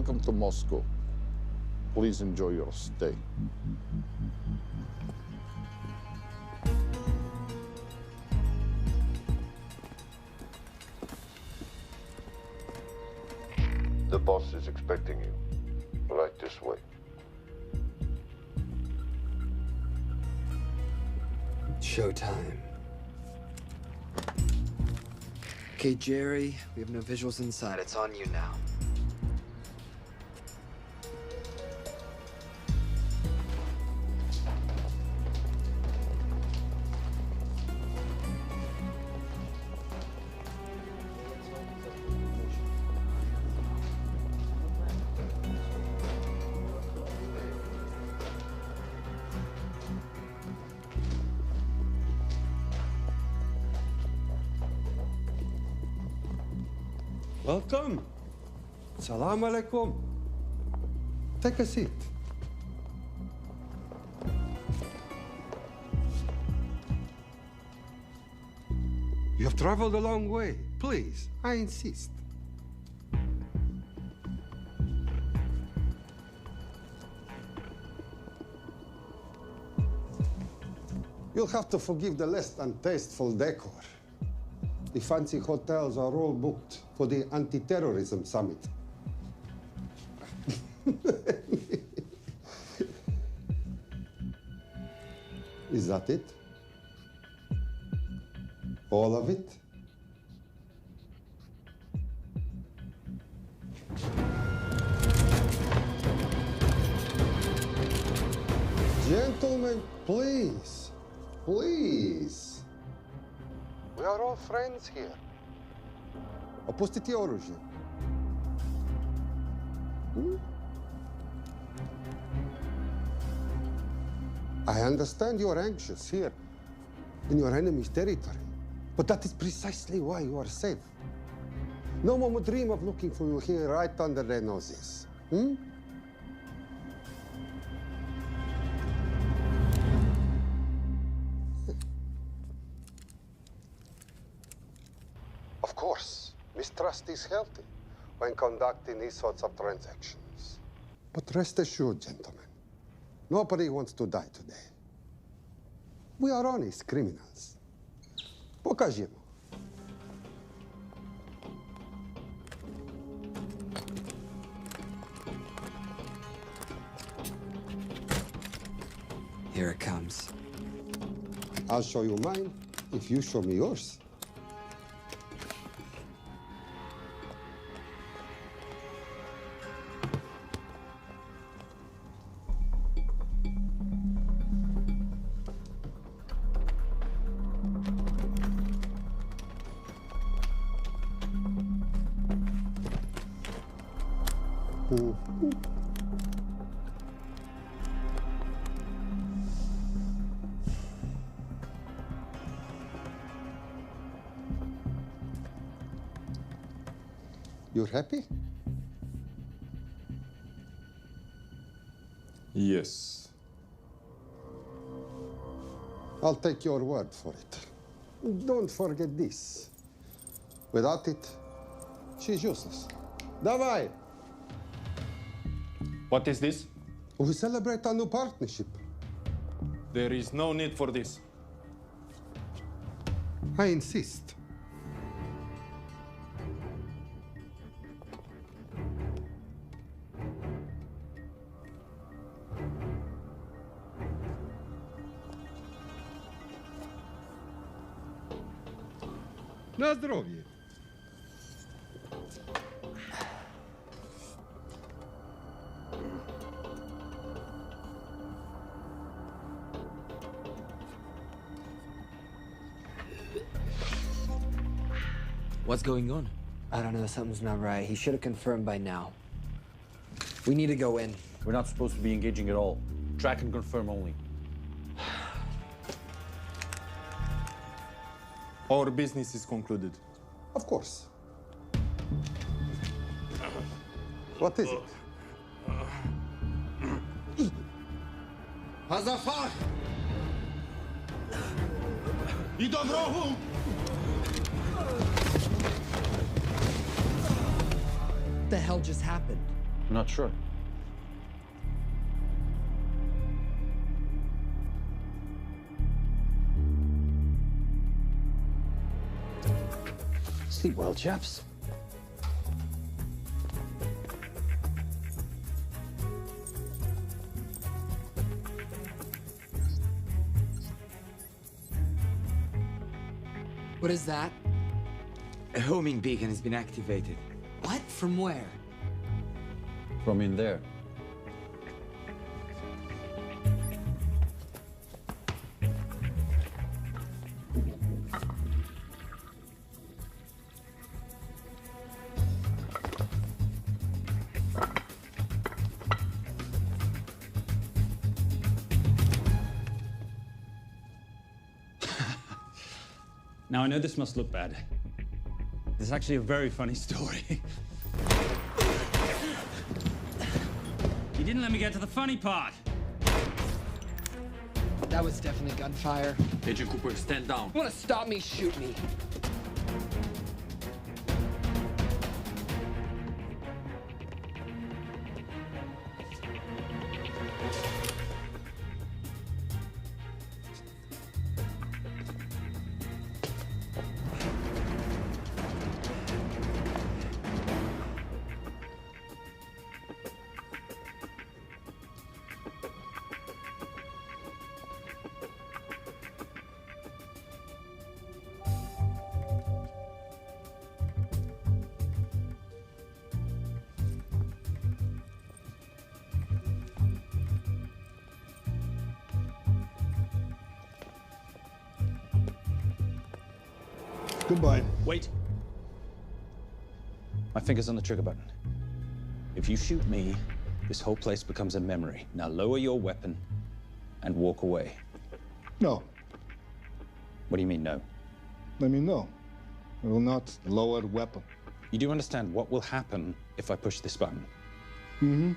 Welcome to Moscow. Please enjoy your stay. The boss is expecting you. Right this way. Showtime. Okay, Jerry, we have no visuals inside. It's on you now. Welcome. Salam alaikum. Take a seat. You have traveled a long way. Please, I insist. You'll have to forgive the less than tasteful decor. The fancy hotels are all booked for the anti-terrorism summit. Is that it? All of it? Gentlemen, please, please. We are all friends here. Опустите оружие. I understand you're anxious here, in your enemy's territory, but that is precisely why you are safe. No one would dream of looking for you here right under their noses. Of course, mistrust is healthy when conducting these sorts of transactions. But rest assured, gentlemen, nobody wants to die today. We are honest criminals. Покажемо. Here it comes. I'll show you mine if you show me yours. You're happy? Yes. I'll take your word for it. Don't forget this. Without it, she's useless. Давай! What is this? We celebrate our new partnership. There is no need for this. I insist. На здоровье. What's going on? I don't know, something's not right. He should have confirmed by now. We need to go in. We're not supposed to be engaging at all. Track and confirm only. Our business is concluded. Of course. What is it? Hazafar! I dorogu! What the hell just happened? Not sure. Sleep well, chaps. What is that? A homing beacon has been activated. What? From where? From in there. Now, I know this must look bad. This is actually a very funny story. You didn't let me get to the funny part. That was definitely gunfire. Agent Cooper, stand down. You wanna stop me, shoot me. Goodbye. Wait. My finger's on the trigger button. If you shoot me, this whole place becomes a memory. Now lower your weapon and walk away. No. What do you mean, no? I mean, no. I will not lower weapon. You do understand what will happen if I push this button? Mm-hmm.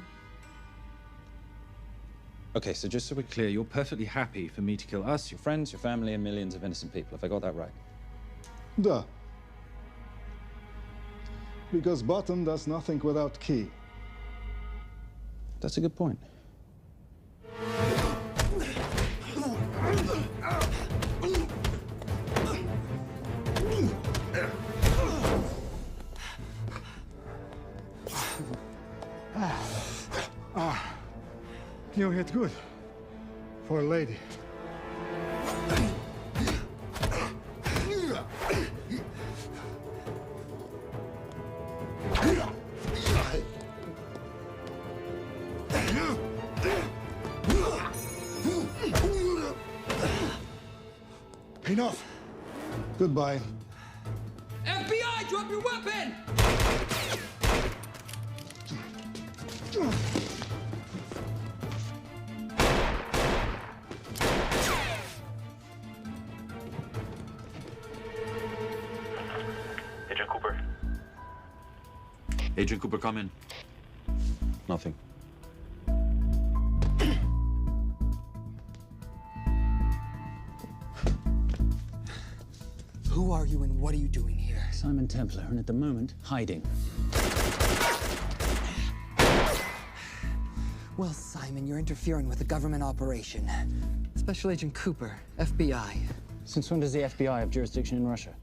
Okay, so just so we're clear, you're perfectly happy for me to kill us, your friends, your family, and millions of innocent people. Have I got that right? Duh. Because button does nothing without key. That's a good point. You hit good. For a lady. Enough. Goodbye. FBI, drop your weapon! Agent Cooper. Agent Cooper, come in. Nothing. Who are you and what are you doing here? Simon Templar, and at the moment, hiding. Well, Simon, you're interfering with a government operation. Special Agent Cooper, FBI. Since when does the FBI have jurisdiction in Russia?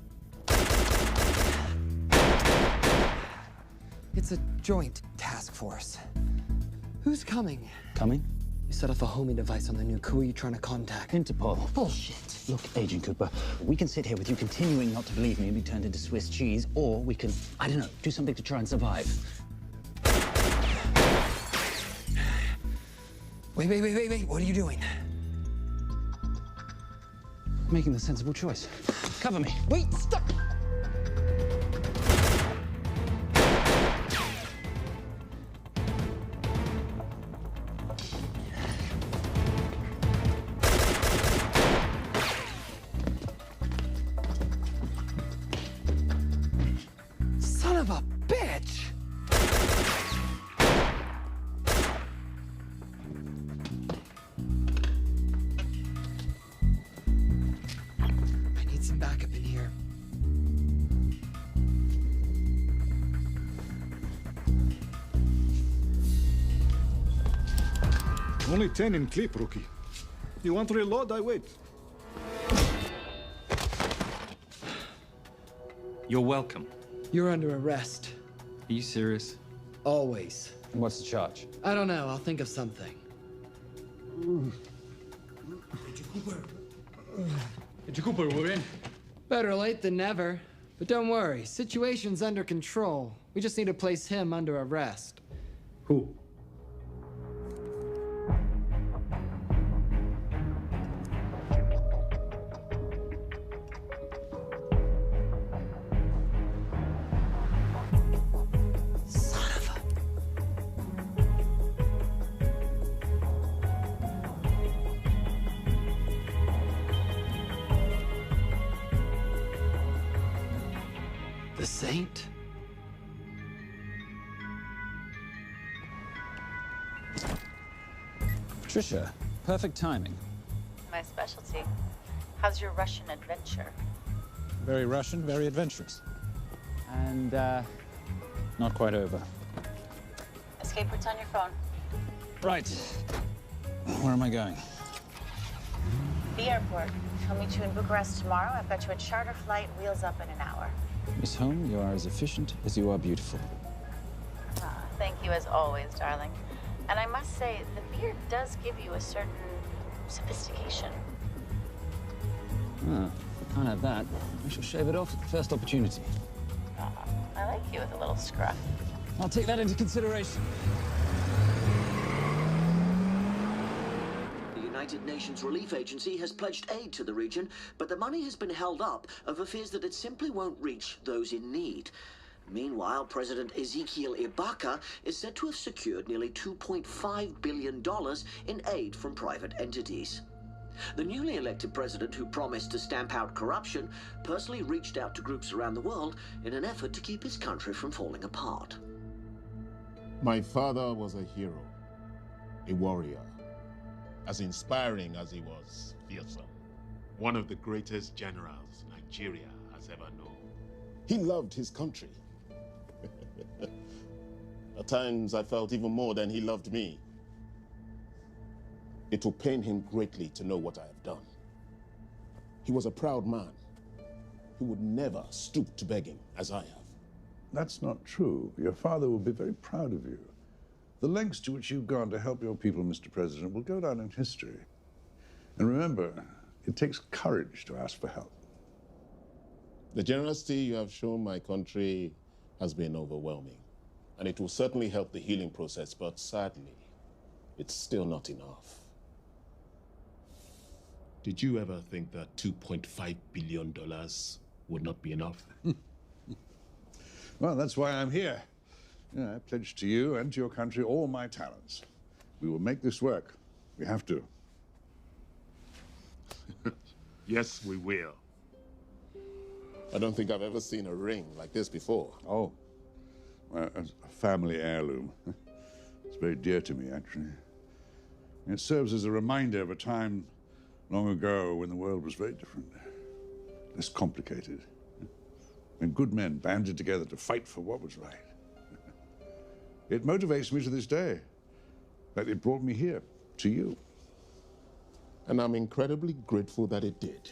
It's a joint task force. Who's coming? Coming? You set off a homing device on the nuke. Who are you trying to contact? Interpol. Bullshit. Look, Agent Cooper, we can sit here with you continuing not to believe me and be turned into Swiss cheese, or we can, I don't know, do something to try and survive. Wait. What are you doing? Making the sensible choice. Cover me. Wait, stop! Son of a bitch! I need some backup in here. Only 10 in clip, rookie. You want to reload? I wait. You're welcome. You're under arrest. Are you serious? Always. And what's the charge? I don't know. I'll think of something. Agent Cooper, we're in. Better late than never. But don't worry. Situation's under control. We just need to place him under arrest. Who? The Saint? Patricia, perfect timing. My specialty. How's your Russian adventure? Very Russian, very adventurous. And, not quite over. Escape routes on your phone. Right. Where am I going? The airport. I'll meet you in Bucharest tomorrow. I've got you a charter flight, wheels up in an hour. Miss Holm, you are as efficient as you are beautiful. Thank you as always, darling. And I must say, the beard does give you a certain sophistication. Ah, if I can't have that, I shall shave it off at the first opportunity. I like you with a little scruff. I'll take that into consideration. The United Nations Relief Agency has pledged aid to the region, but the money has been held up over fears that it simply won't reach those in need. Meanwhile, President Ezekiel Ibaka is said to have secured nearly $2.5 billion in aid from private entities. The newly elected president, who promised to stamp out corruption, personally reached out to groups around the world in an effort to keep his country from falling apart. My father was a hero, a warrior, as inspiring as he was fearsome. One of the greatest generals Nigeria has ever known. He loved his country. At times, I felt even more than he loved me. It will pain him greatly to know what I have done. He was a proud man who would never stoop to begging as I have. That's not true. Your father will be very proud of you. The lengths to which you've gone to help your people, Mr. President, will go down in history. And remember, it takes courage to ask for help. The generosity you have shown my country has been overwhelming, and it will certainly help the healing process, but sadly, it's still not enough. Did you ever think that $2.5 billion would not be enough? Well, that's why I'm here. I pledge to you and to your country all my talents. We will make this work. We have to. Yes, we will. I don't think I've ever seen a ring like this before. Oh, well, a family heirloom. It's very dear to me, actually. It serves as a reminder of a time long ago when the world was very different, less complicated, when good men banded together to fight for what was right. It motivates me to this day, that it brought me here, to you. And I'm incredibly grateful that it did.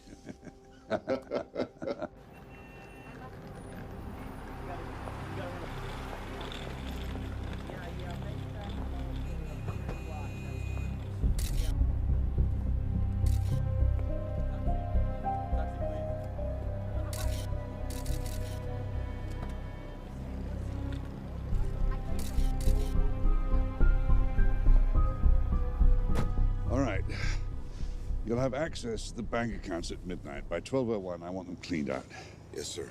You'll have access to the bank accounts at midnight. By 12:01, I want them cleaned out. Yes, sir.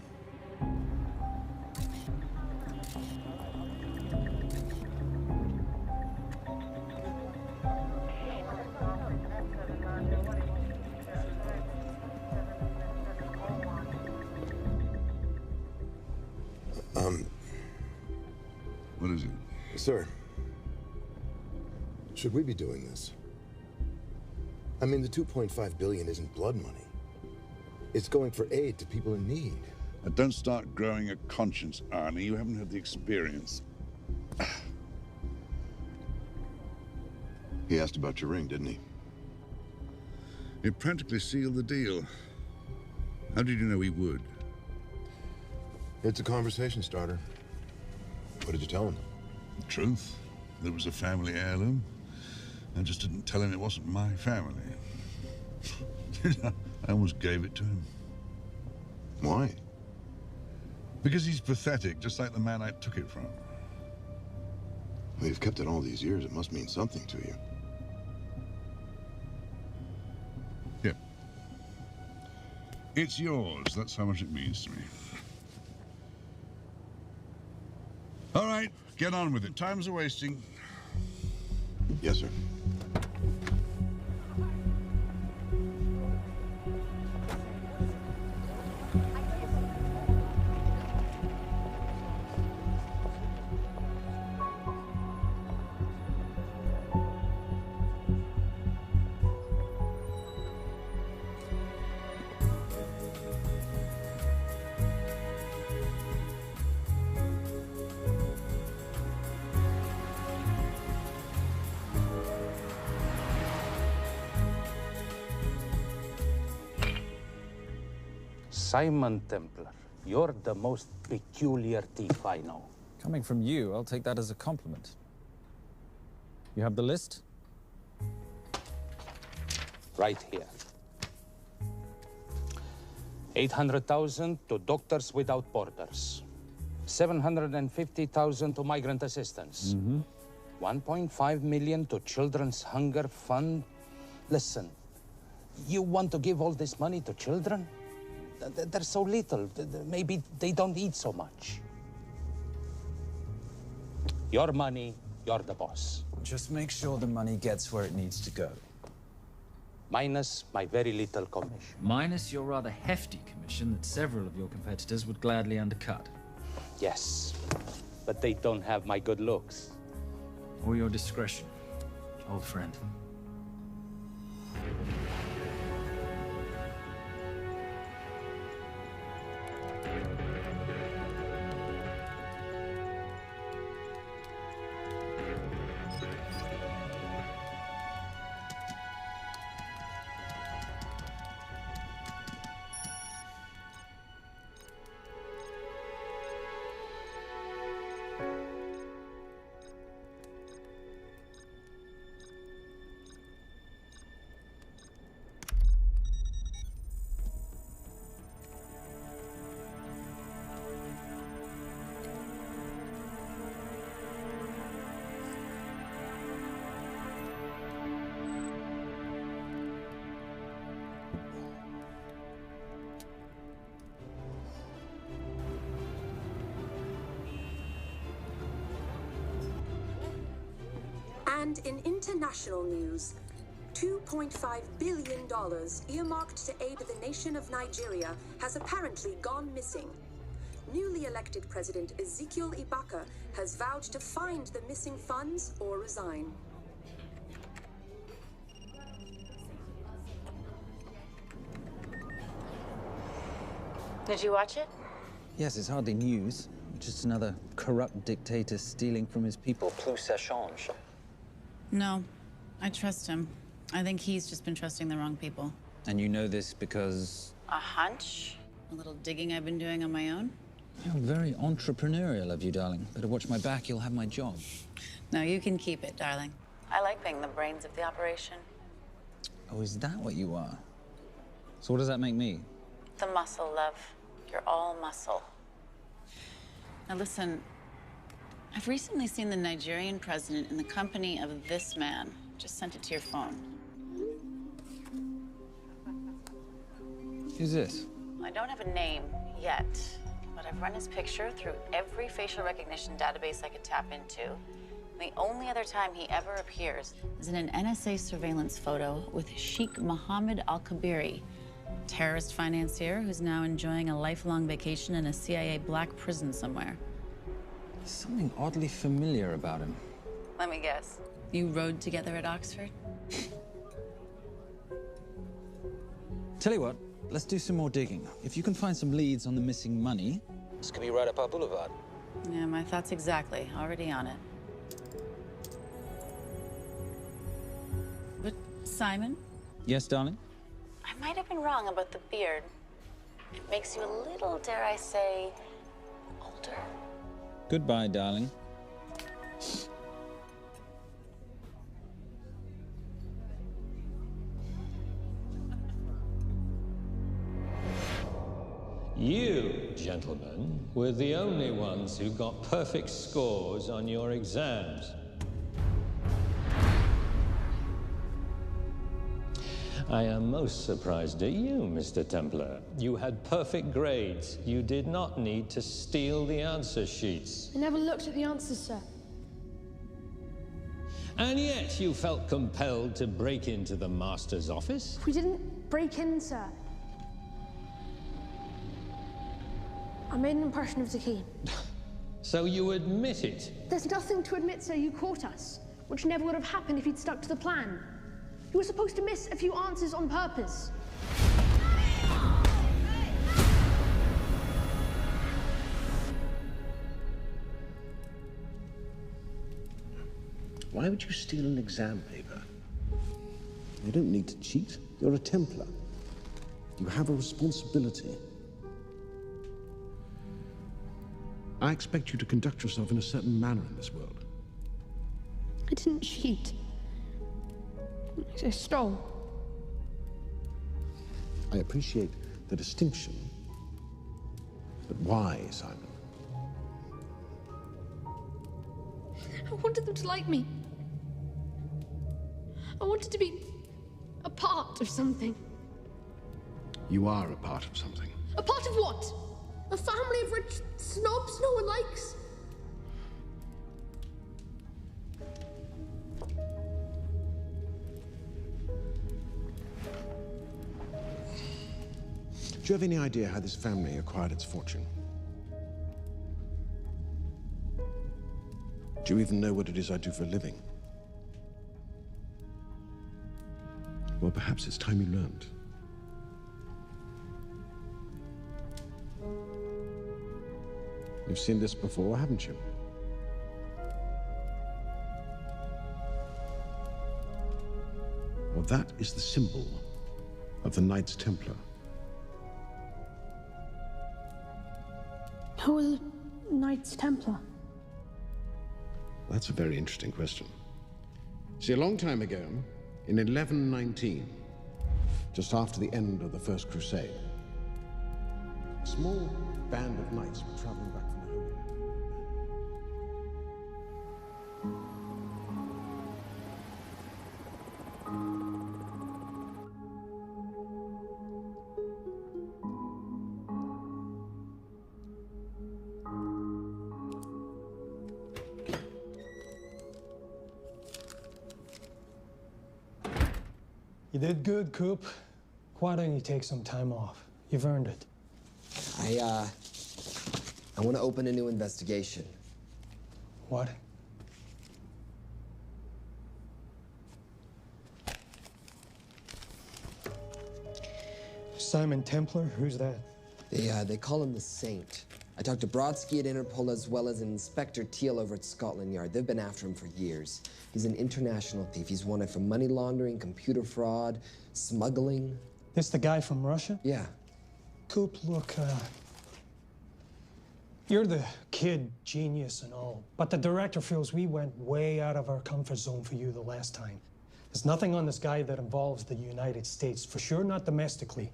What is it? Sir, should we be doing this? I mean, the $2.5 billion isn't blood money. It's going for aid to people in need. Now, don't start growing a conscience, Arnie. You haven't had the experience. He asked about your ring, didn't he? It practically sealed the deal. How did you know he would? It's a conversation starter. What did you tell him? The truth. That it was a family heirloom. I just didn't tell him it wasn't my family. I almost gave it to him. Why? Because he's pathetic, just like the man I took it from. Well, you've kept it all these years. It must mean something to you. Here. It's yours. That's how much it means to me. All right, get on with it. Time's a wasting. Yes, sir. Simon Templar, you're the most peculiar thief I know. Coming from you, I'll take that as a compliment. You have the list? Right here. 800,000 to Doctors Without Borders. 750,000 to migrant assistance. 1.5 million to Children's Hunger Fund. Listen, you want to give all this money to children? They're so little. Maybe they don't eat so much. Your money, you're the boss. Just make sure the money gets where it needs to go. Minus my very little commission. Minus your rather hefty commission that several of your competitors would gladly undercut. Yes, but they don't have my good looks. Or your discretion, old friend. And in international news, $2.5 billion earmarked to aid the nation of Nigeria has apparently gone missing. Newly elected President Ezekiel Ibaka has vowed to find the missing funds or resign. Did you watch it? Yes, it's hardly news. Just another corrupt dictator stealing from his people. Plus ça change. No, I trust him. I think he's just been trusting the wrong people. And you know this because... A hunch? A little digging I've been doing on my own? You're very entrepreneurial of you, darling. Better watch my back, you'll have my job. No, you can keep it, darling. I like being the brains of the operation. Oh, is that what you are? So what does that make me? The muscle, love. You're all muscle. Now listen, I've recently seen the Nigerian president in the company of this man. Just sent it to your phone. Who's this? I don't have a name yet, but I've run his picture through every facial recognition database I could tap into. The only other time he ever appears is in an NSA surveillance photo with Sheikh Mohammed Al-Kabiri, terrorist financier who's now enjoying a lifelong vacation in a CIA black prison somewhere. There's something oddly familiar about him. Let me guess. You rode together at Oxford? Tell you what, let's do some more digging. If you can find some leads on the missing money, this could be right up our boulevard. Yeah, my thoughts exactly. Already on it. Simon? Yes, darling? I might have been wrong about the beard. It makes you a little, dare I say, older. Goodbye, darling. You, gentlemen, were the only ones who got perfect scores on your exams. I am most surprised at you, Mr. Templar. You had perfect grades. You did not need to steal the answer sheets. I never looked at the answers, sir. And yet you felt compelled to break into the master's office? We didn't break in, sir. I made an impression of the key. So you admit it? There's nothing to admit, sir. You caught us, which never would have happened if you'd stuck to the plan. You were supposed to miss a few answers on purpose. Why would you steal an exam paper? You don't need to cheat. You're a Templar. You have a responsibility. I expect you to conduct yourself in a certain manner in this world. I didn't cheat. I stole. I appreciate the distinction, but why, Simon? I wanted them to like me. I wanted to be a part of something. You are a part of something. A part of what? A family of rich snobs no one likes? Do you have any idea how this family acquired its fortune? Do you even know what it is I do for a living? Well, perhaps it's time you learned. You've seen this before, haven't you? Well, that is the symbol of the Knights Templar. Who are the Knights Templar? That's a very interesting question. See, a long time ago, in 1119, just after the end of the First Crusade, a small band of knights were traveling back from the Holy Land. You did good, Coop. Why don't you take some time off? You've earned it. I want to open a new investigation. What? Simon Templar? Who's that? They call him the Saint. I talked to Brodsky at Interpol as well as Inspector Teal over at Scotland Yard. They've been after him for years. He's an international thief. He's wanted for money laundering, computer fraud, smuggling. This the guy from Russia? Yeah. Coop, look, you're the kid genius and all, but the director feels we went way out of our comfort zone for you the last time. There's nothing on this guy that involves the United States, for sure not domestically.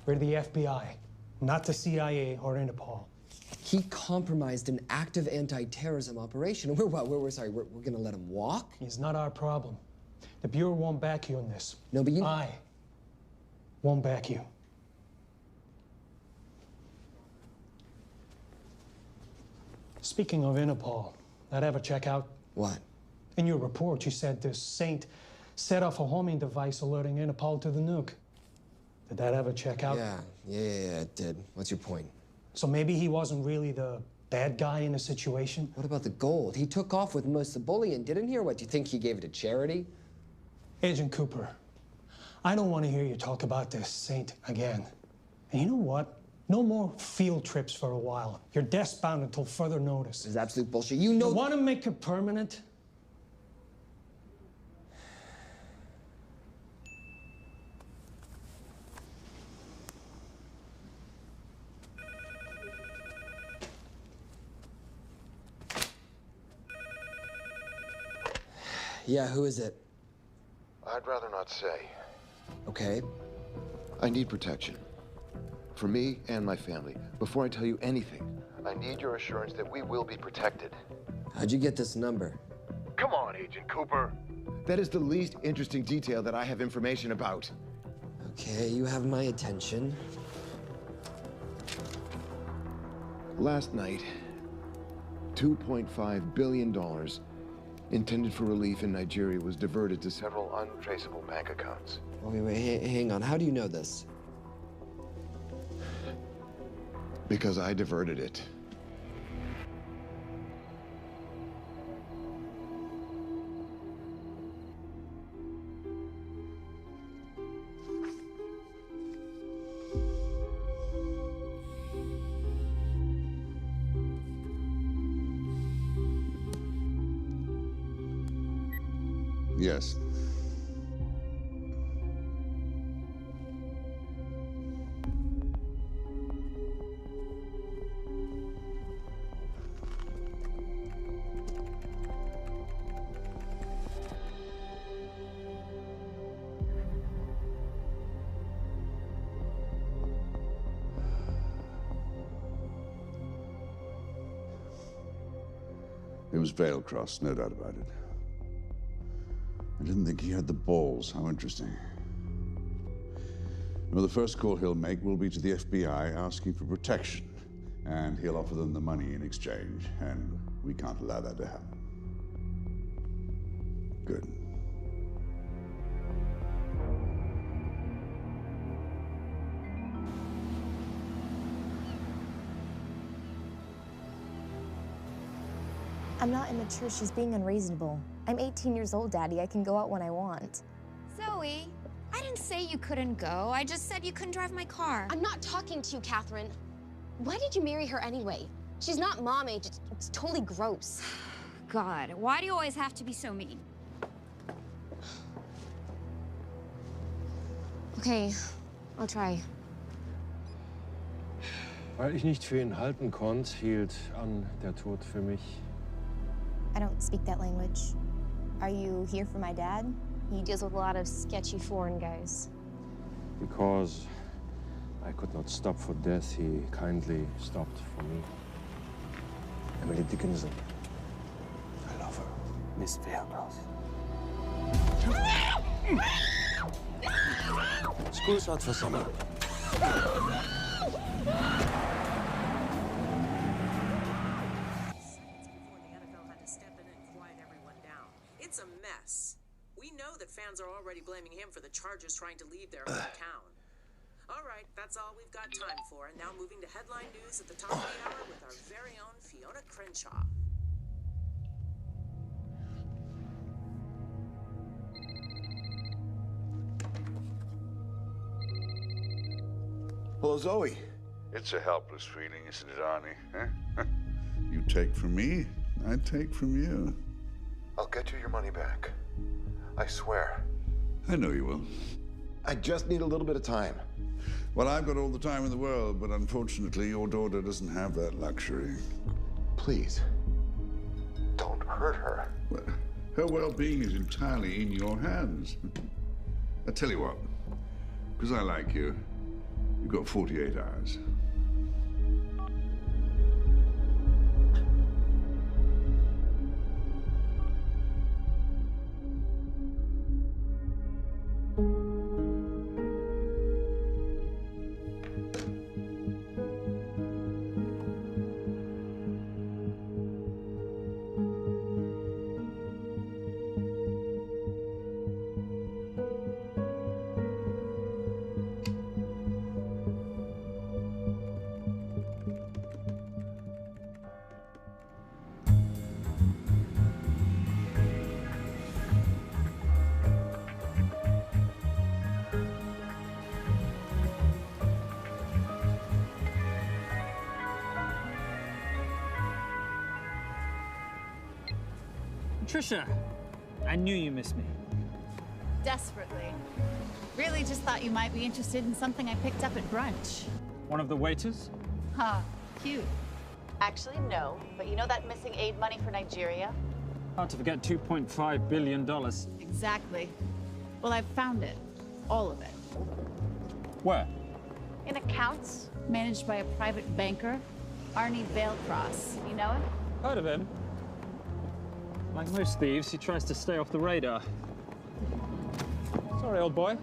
We're the FBI, not the CIA or Interpol. He compromised an active anti-terrorism operation. We're gonna let him walk? It's not our problem. The Bureau won't back you on this. No, but I won't back you. Speaking of Interpol, that ever check out? What? In your report, you said this Saint set off a homing device alerting Interpol to the nuke. Did that ever check out? Yeah, it did. What's your point? So maybe he wasn't really the bad guy in the situation? What about the gold? He took off with most of the bullion, didn't he? Or what, do you think he gave it to charity? Agent Cooper, I don't want to hear you talk about this Saint again. And you know what? No more field trips for a while. You're desk-bound until further notice. This is absolute bullshit. You know— You want to make it permanent? Yeah, who is it? I'd rather not say. Okay. I need protection. For me and my family. Before I tell you anything, I need your assurance that we will be protected. How'd you get this number? Come on, Agent Cooper. That is the least interesting detail that I have information about. Okay, you have my attention. Last night, $2.5 billion intended for relief in Nigeria was diverted to several untraceable bank accounts. Wait, hang on. How do you know this? Because I diverted it. Yes. It was Veilcross, no doubt about it. I didn't think he had the balls. How interesting. Well, the first call he'll make will be to the FBI asking for protection. And he'll offer them the money in exchange. And we can't allow that to happen. Good. I'm not immature. She's being unreasonable. I'm 18 years old, Daddy. I can go out when I want. Zoe, I didn't say you couldn't go. I just said you couldn't drive my car. I'm not talking to you, Catherine. Why did you marry her anyway? She's not mom age. It's totally gross. God, why do you always have to be so mean? Okay, I'll try. Weil ich nicht für ihn halten konnte, hielt an der Tod für mich. I don't speak that language. Are you here for my dad? He deals with a lot of sketchy foreign guys. Because I could not stop for death, he kindly stopped for me. Emily Dickinson. I love her. Miss Veilcross. School's out for summer. It's a mess. We know that fans are already blaming him for the Chargers trying to leave their hometown. All right, that's all we've got time for. And now moving to headline news at the top of the hour with our very own Fiona Crenshaw. Hello, Zoe. It's a helpless feeling, isn't it, Arnie? Huh? You take from me, I take from you. I'll get you your money back. I swear. I know you will. I just need a little bit of time. Well, I've got all the time in the world, but unfortunately, your daughter doesn't have that luxury. Please, don't hurt her. Well, her well-being is entirely in your hands. I tell you what, because I like you, you've got 48 hours. Trisha, I knew you missed me. Desperately. Really just thought you might be interested in something I picked up at brunch. One of the waiters? Huh, cute. Actually, no. But you know that missing aid money for Nigeria? Hard to forget $2.5 billion. Exactly. Well, I've found it. All of it. Where? In accounts managed by a private banker, Arnie Vailcross. You know him? Heard of him. Like most thieves, he tries to stay off the radar. Sorry, old boy.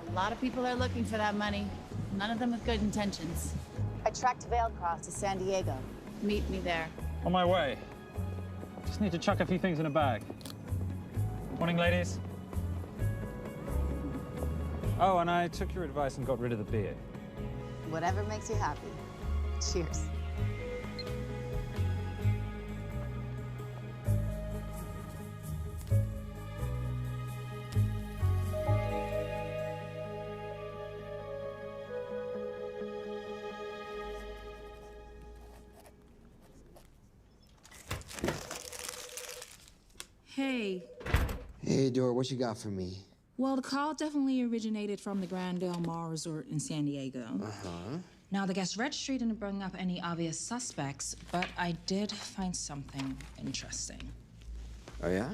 A lot of people are looking for that money. None of them with good intentions. I tracked Vailcross to San Diego. Meet me there. On my way. Just need to chuck a few things in a bag. Morning, ladies. Oh, and I took your advice and got rid of the beer. Whatever makes you happy. Cheers. Hey. Hey, Dora, what you got for me? Well, the call definitely originated from the Grand Del Mar Resort in San Diego. Uh-huh. Now, the guest registry didn't bring up any obvious suspects, but I did find something interesting. Oh, yeah?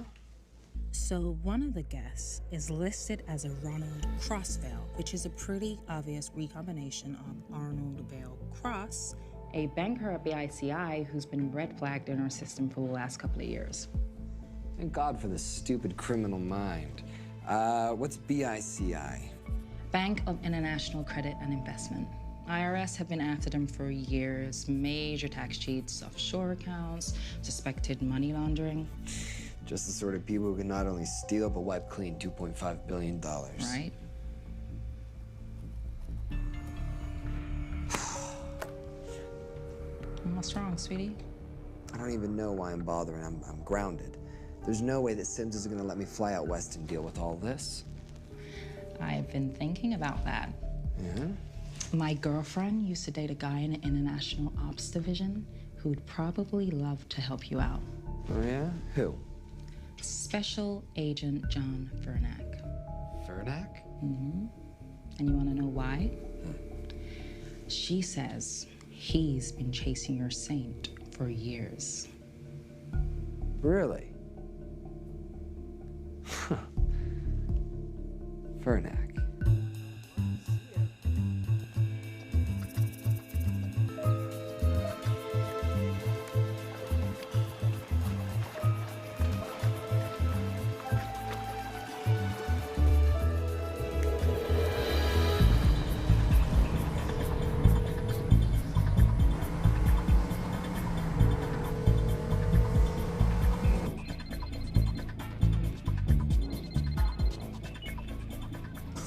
So one of the guests is listed as a Ronald Crossvale, which is a pretty obvious recombination of Arnold Vale Cross, a banker at BICI who's been red flagged in our system for the last couple of years. Thank God for this stupid criminal mind. What's BICI? Bank of International Credit and Investment. IRS have been after them for years. Major tax cheats, offshore accounts, suspected money laundering. Just the sort of people who can not only steal but wipe clean $2.5 billion. Right? What's wrong, sweetie? I don't even know why I'm bothering. I'm grounded. There's no way that Sims is gonna let me fly out west and deal with all this. I've been thinking about that. Yeah? My girlfriend used to date a guy in the International Ops Division who'd probably love to help you out. Oh, yeah? Who? Special Agent John Vernack. Vernack? Mm-hmm. And you want to know why? She says he's been chasing your saint for years. Really? Vernack.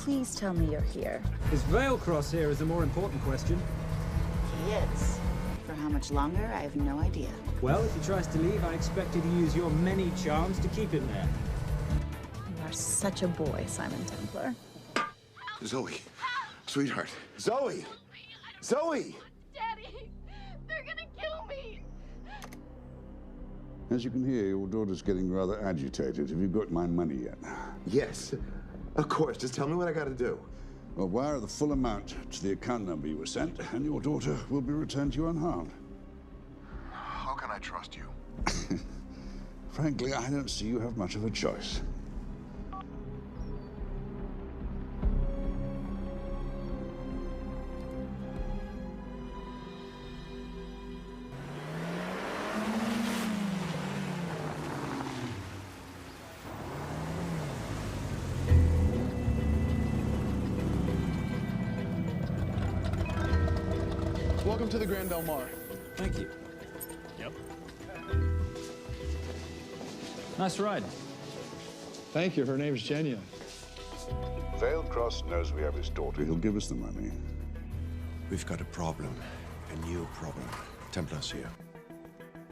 Please tell me you're here. Is Vailcross here is the more important question. He is. For how much longer, I have no idea. Well, if he tries to leave, I expect you to use your many charms to keep him there. You are such a boy, Simon Templar. Zoe, sweetheart. Zoe! Zoe! Daddy, they're gonna kill me. As you can hear, your daughter's getting rather agitated. Have you got my money yet? Yes, of course. Just tell me what I gotta do. Well, wire the full amount to the account number you were sent, and your daughter will be returned to you unharmed. How can I trust you? Frankly, I don't see you have much of a choice. Welcome to the Grand Del Mar. Thank you. Yep. Nice ride. Thank you. Her name's Genya. Vailcross knows we have his daughter. He'll give us the money. We've got a problem. A new problem. Templar's here.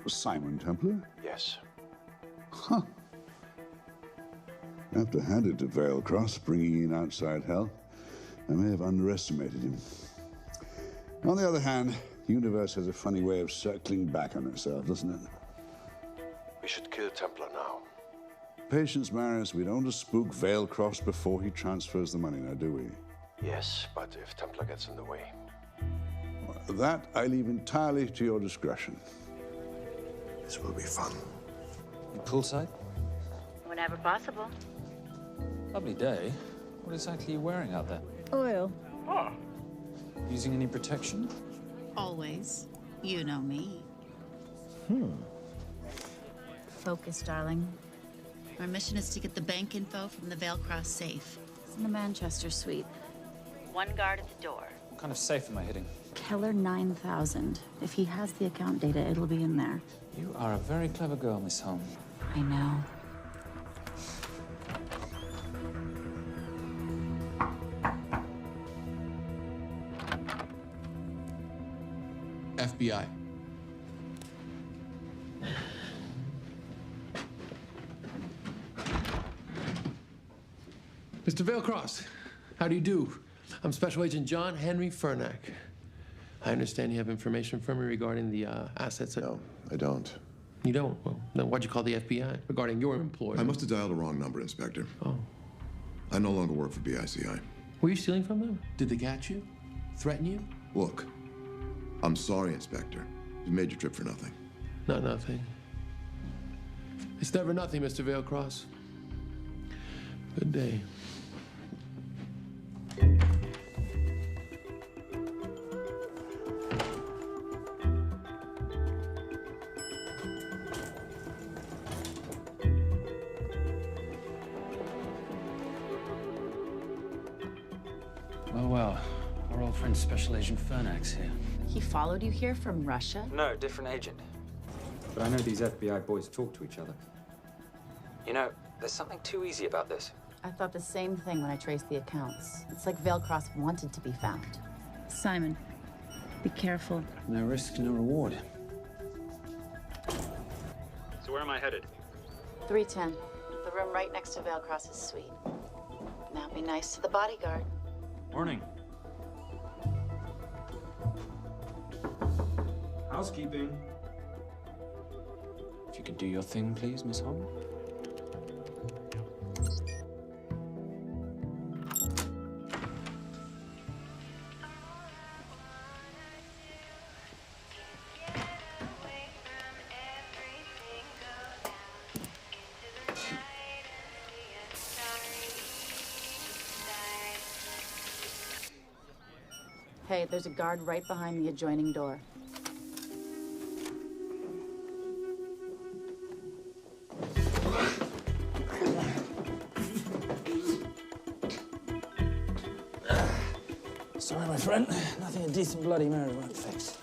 Simon Templar? Yes. Huh. I have to hand it to Vailcross, bringing in outside help. I may have underestimated him. On the other hand, the universe has a funny way of circling back on itself, doesn't it? We should kill Templar now. Patience, Maris. We don't want to spook Vailcross before he transfers the money, now, do we? Yes, but if Templar gets in the way. Well, that I leave entirely to your discretion. This will be fun. You poolside? Whenever possible. Lovely day. What exactly are you wearing out there? Oil. Using any protection? Always. You know me. Hmm. Focus, darling. Our mission is to get the bank info from the Veilcross safe. It's in the Manchester suite. One guard at the door. What kind of safe am I hitting? Keller 9000. If he has the account data, it'll be in there. You are a very clever girl, Miss Holm. I know. FBI. Mr. Veilcross, how do you do? I'm Special Agent John Henry Fernack. I understand you have information from me regarding the assets. No, I don't. You don't? Well, then why'd you call the FBI regarding your employer? I must have dialed the wrong number, Inspector. Oh. I no longer work for BICI. Were you stealing from them? Did they catch you? Threaten you? Look, I'm sorry, Inspector. You made your trip for nothing. Not nothing. It's never nothing, Mr. Veilcross. Good day. Well, our old friend Special Agent Fernack's here. He followed you here from Russia? No, different agent. But I know these FBI boys talk to each other. You know, there's something too easy about this. I thought the same thing when I traced the accounts. It's like Veilcross wanted to be found. Simon, be careful. No risk, no reward. So where am I headed? 310. The room right next to Veilcross's suite. Now be nice to the bodyguard. Morning. Housekeeping. If you could do your thing, please, Miss Holm. Hey, there's a guard right behind the adjoining door. Sorry, my friend. Nothing a decent Bloody Mary won't fix.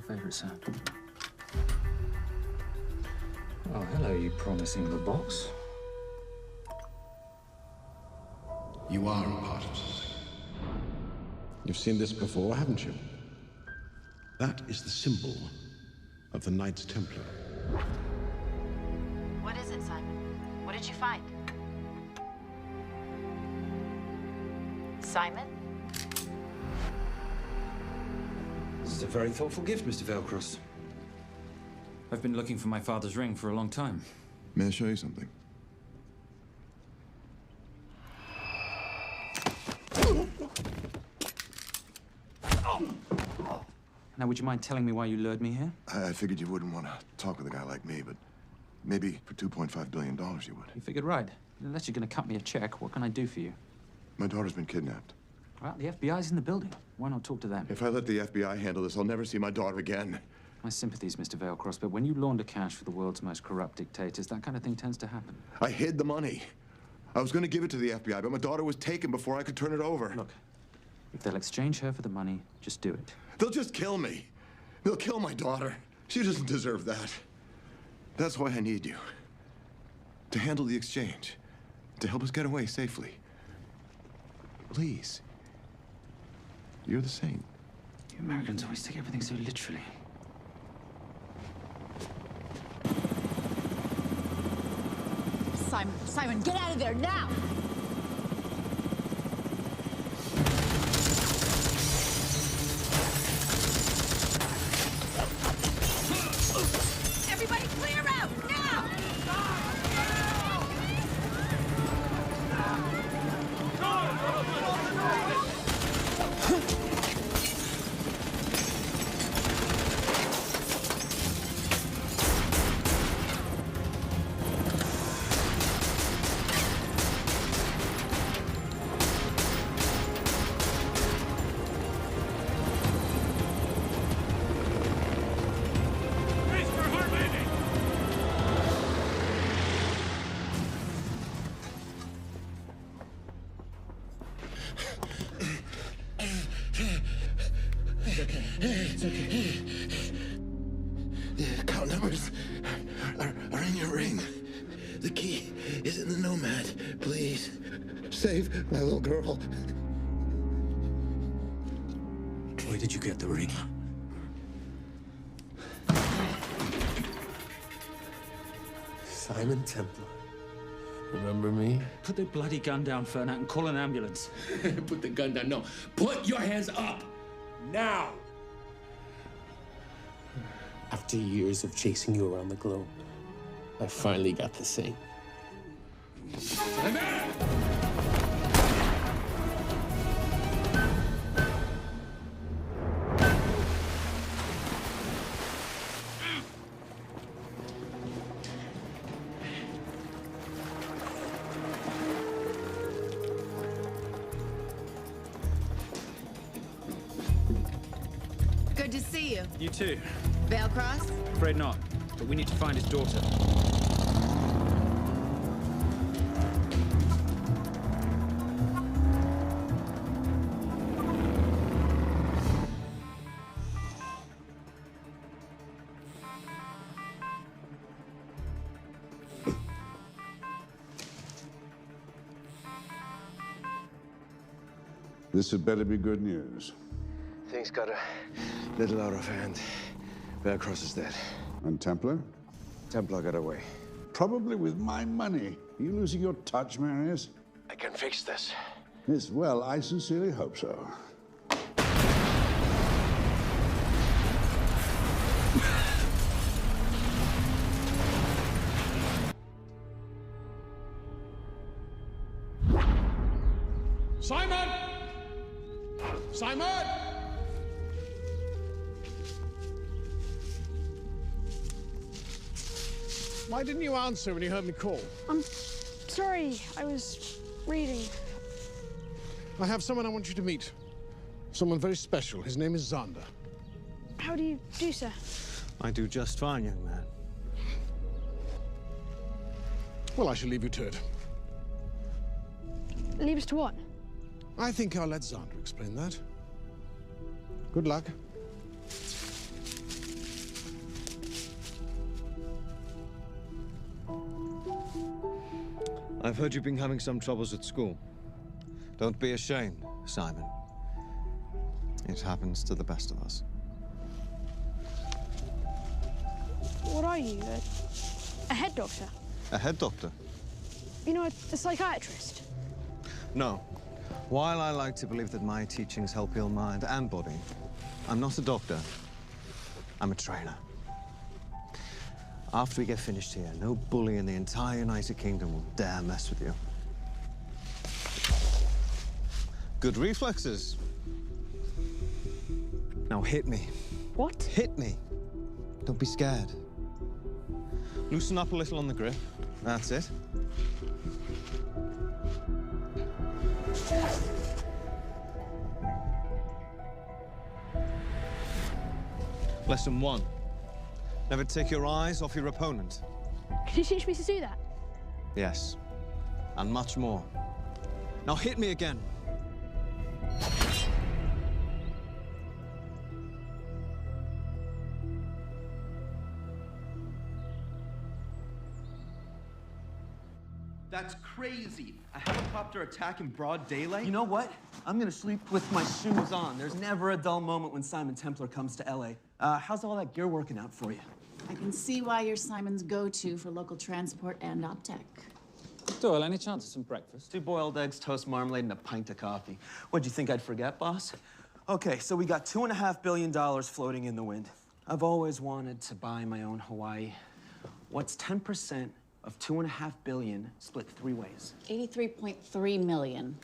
Favorite sound. Oh, hello, you promising little box. You are a part of something. You've seen this before, haven't you? That is the symbol of the Knights Templar. What is it, Simon? What did you find? Simon? This is a very thoughtful gift, Mr. Veilcross. I've been looking for my father's ring for a long time. May I show you something? Now, would you mind telling me why you lured me here? I figured you wouldn't want to talk with a guy like me, but maybe for $2.5 billion you would. You figured right. Unless you're going to cut me a check, what can I do for you? My daughter's been kidnapped. Well, the FBI's in the building. Why not talk to them? If I let the FBI handle this, I'll never see my daughter again. My sympathies, Mr. Veilcross, but when you launder cash for the world's most corrupt dictators, that kind of thing tends to happen. I hid the money. I was going to give it to the FBI, but my daughter was taken before I could turn it over. Look, if they'll exchange her for the money, just do it. They'll just kill me. They'll kill my daughter. She doesn't deserve that. That's why I need you. To handle the exchange. To help us get away safely. Please. You're the saint. You Americans always take everything so literally. Simon. Simon, get out of there now! Everybody clear out, now! It's okay. The account numbers are in your ring. The key is in the Nomad. Please, save my little girl. Where did you get the ring? Simon Templar. Remember me? Put the bloody gun down, Fernak, and call an ambulance. Put the gun down. No. Put your hands up. Now. After years of chasing you around the globe, I finally got the thing. Good to see you. You too. Vale Cross? Afraid not, but we need to find his daughter. This had better be good news. Things got a little out of hand. Vale Cross is dead. And Templar? Templar got away. Probably with my money. Are you losing your touch, Marius? I can fix this. Yes, well, I sincerely hope so. Simon! Simon! Why didn't you answer when you heard me call? I'm sorry, I was reading. I have someone I want you to meet. Someone very special. His name is Xander. How do you do, sir? I do just fine, young man. Well, I shall leave you to it. Leave us to what? I think I'll let Xander explain that. Good luck. I've heard you've been having some troubles at school. Don't be ashamed, Simon. It happens to the best of us. What are you? A head doctor? A head doctor? You know, a psychiatrist? No. While I like to believe that my teachings help heal mind and body, I'm not a doctor. I'm a trainer. After we get finished here, no bully in the entire United Kingdom will dare mess with you. Good reflexes. Now hit me. What? Hit me. Don't be scared. Loosen up a little on the grip. That's it. Lesson 1. Never take your eyes off your opponent. Can you teach me to do that? Yes. And much more. Now hit me again. That's crazy. A helicopter attack in broad daylight? You know what? I'm gonna sleep with my shoes on. There's never a dull moment when Simon Templar comes to LA. How's all that gear working out for you? I can see why you're Simon's go-to for local transport and OpTech. Doyle, any chance of some breakfast? 2 boiled eggs, toast, marmalade, and a pint of coffee. What'd you think I'd forget, boss? Okay, so we got $2.5 billion floating in the wind. I've always wanted to buy my own Hawaii. What's 10% of $2.5 billion split 3 ways? 83.3 million.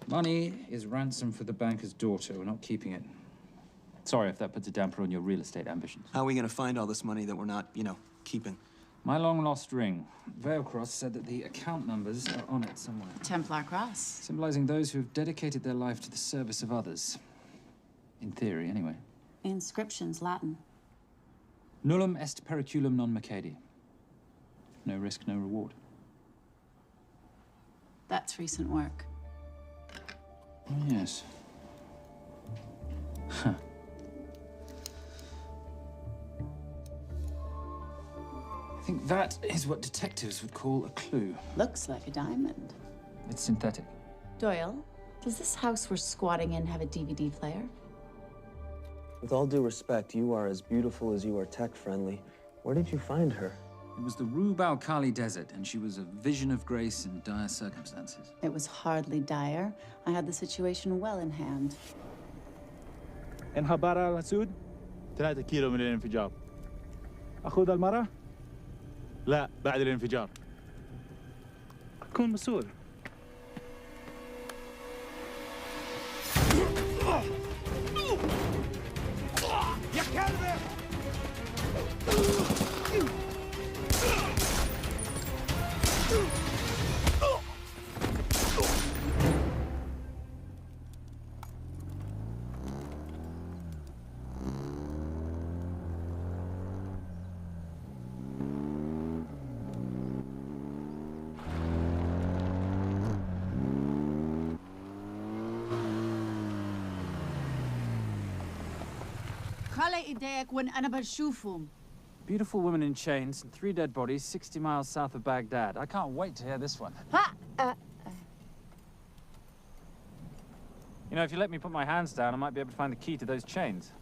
Money is ransom for the banker's daughter. We're not keeping it. Sorry if that puts a damper on your real estate ambitions. How are we gonna find all this money that we're not, keeping? My long-lost ring. Veilcross said that the account numbers are on it somewhere. Templar Cross. Symbolizing those who have dedicated their life to the service of others. In theory, anyway. The inscription's Latin. Nullum est periculum non mercedi. No risk, no reward. That's recent work. Oh, yes. Huh. I think that is what detectives would call a clue. Looks like a diamond. It's synthetic. Doyle, does this house we're squatting in have a DVD player? With all due respect, you are as beautiful as you are tech-friendly. Where did you find her? It was the Rub al-Khali Desert, and she was a vision of grace in dire circumstances. It was hardly dire. I had the situation well in hand. انخبار على السود 3 كيلو من الانفجار. أخذ المرة؟ لا، بعد الانفجار. كن مسؤول. يا كلب! خلي ايديك وين أنا بشوفهم. Beautiful woman in chains and 3 dead bodies 60 miles south of Baghdad. I can't wait to hear this one. You know, if you let me put my hands down, I might be able to find the key to those chains.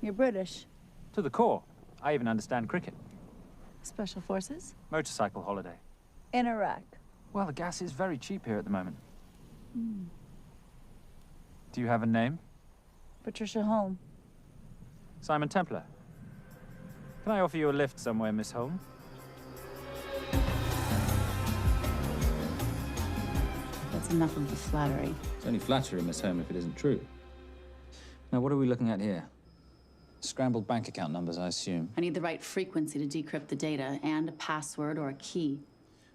You're British. To the core. I even understand cricket. Special Forces? Motorcycle holiday. In Iraq. Well, the gas is very cheap here at the moment. Do you have a name? Patricia Holm. Simon Templar. Can I offer you a lift somewhere, Miss Holm? That's enough of the flattery. It's only flattery, Miss Holm, if it isn't true. Now, what are we looking at here? Scrambled bank account numbers, I assume. I need the right frequency to decrypt the data and a password or a key.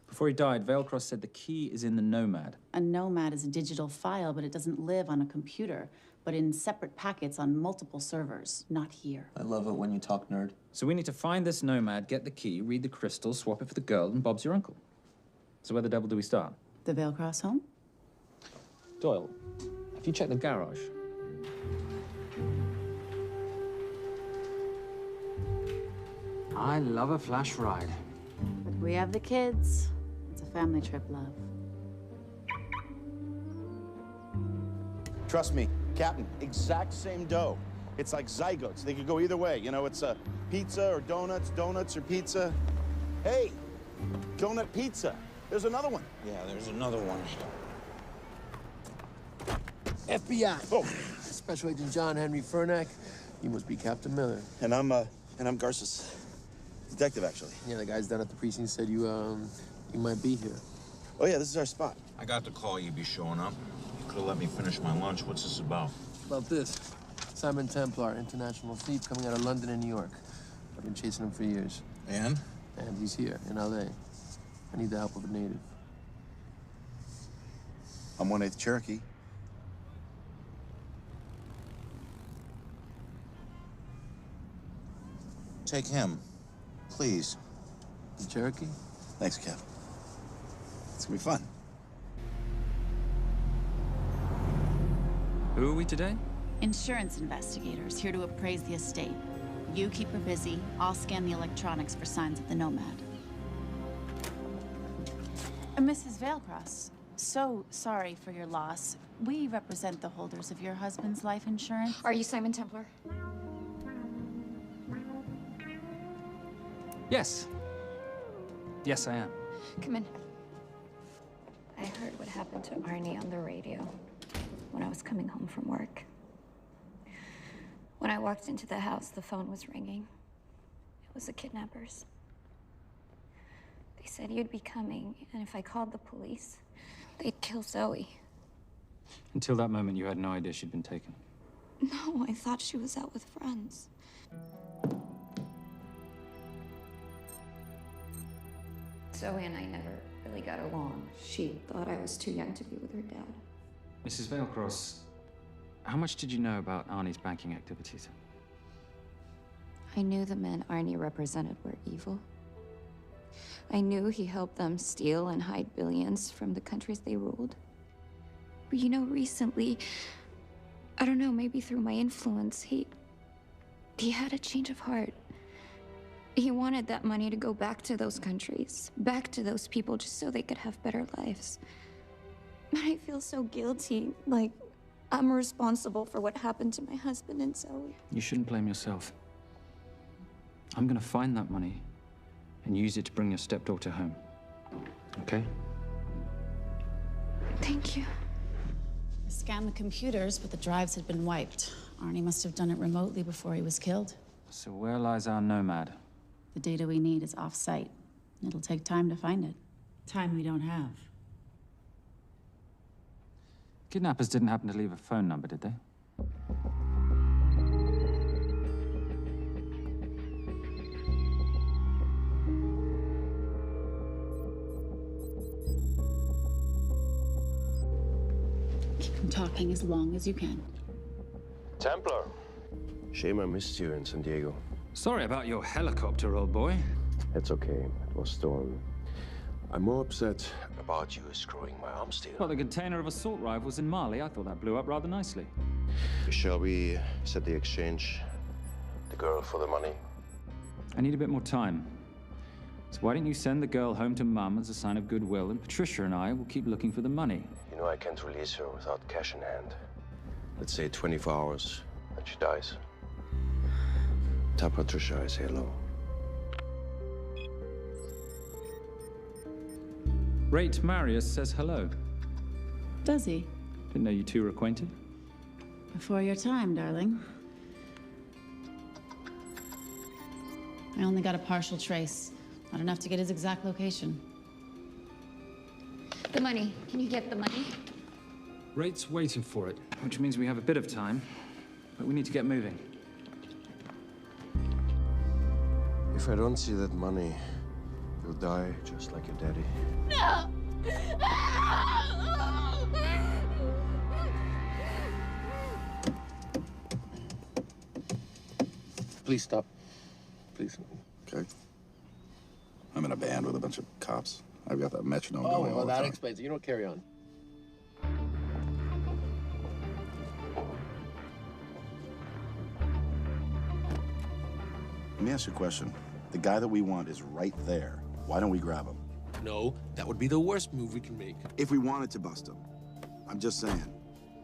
Before he died, Veilcross said the key is in the Nomad. A Nomad is a digital file, but it doesn't live on a computer, but in separate packets on multiple servers, not here. I love it when you talk nerd. So we need to find this Nomad, get the key, read the crystal, swap it for the girl, and Bob's your uncle. So where the devil do we start? The Veilcross home? Doyle, have you checked the garage? I love a flash ride. We have the kids. It's a family trip, love. Trust me, Captain, exact same dough. It's like zygotes. They could go either way. You know, it's pizza or donuts, donuts or pizza. Hey, donut pizza. There's another one. Yeah, there's another one. FBI. Oh. Special Agent John Henry Furnack. You must be Captain Miller. And I'm Garces. Detective, actually. Yeah, the guys down at the precinct said you might be here. Oh, yeah, this is our spot. I got the call you'd be showing up. You could have let me finish my lunch. What's this about? About this. Simon Templar, international thief coming out of London and New York. I've been chasing him for years. And? And he's here, in L.A. I need the help of a native. I'm 1/8 Cherokee. Take him, please. The Cherokee? Thanks, Kev. It's gonna be fun. Who are we today? Insurance investigators here to appraise the estate. You keep her busy. I'll scan the electronics for signs of the Nomad. Mrs. Veilcross, so sorry for your loss. We represent the holders of your husband's life insurance. Are you Simon Templar? Yes. Yes, I am. Come in. I heard what happened to Arnie on the radio when I was coming home from work. When I walked into the house, the phone was ringing. It was the kidnappers. They said you'd be coming, and if I called the police, they'd kill Zoe. Until that moment, you had no idea she'd been taken. No, I thought she was out with friends. Zoe and I never really got along. She thought I was too young to be with her dad. Mrs. Veilcross, how much did you know about Arnie's banking activities? I knew the men Arnie represented were evil. I knew he helped them steal and hide billions from the countries they ruled. But you know, recently, I don't know, maybe through my influence, he had a change of heart. He wanted that money to go back to those countries, back to those people, just so they could have better lives. But I feel so guilty, like I'm responsible for what happened to my husband and Zoe. You shouldn't blame yourself. I'm gonna find that money and use it to bring your stepdaughter home. Okay? Thank you. I scanned the computers, but the drives had been wiped. Arnie must have done it remotely before he was killed. So where lies our nomad? The data we need is off-site. It'll take time to find it. Time we don't have. Kidnappers didn't happen to leave a phone number, did they? Keep them talking as long as you can. Templar. Shame I missed you in San Diego. Sorry about your helicopter, old boy. It's okay. It was stormy. I'm more upset about you screwing my arms deal. Well, the container of assault rifles in Mali, I thought that blew up rather nicely. Shall we set the exchange? The girl for the money? I need a bit more time. So why don't you send the girl home to Mum as a sign of goodwill, and Patricia and I will keep looking for the money. You know I can't release her without cash in hand. Let's say 24 hours, and she dies. Tell Patricia I say hello. Rate Marius says hello. Does he? Didn't know you two were acquainted. Before your time, darling. I only got a partial trace. Not enough to get his exact location. The money. Can you get the money? Rate's waiting for it, which means we have a bit of time, but we need to get moving. If I don't see that money, you'll die just like your daddy. No! Please stop. Please. Okay. I'm in a band with a bunch of cops. I've got that metronome Oh, going all well, the that time. explains it. You don't carry on. Let me ask you a question. The guy that we want is right there. Why don't we grab him? No, that would be the worst move we can make. If we wanted to bust him. I'm just saying.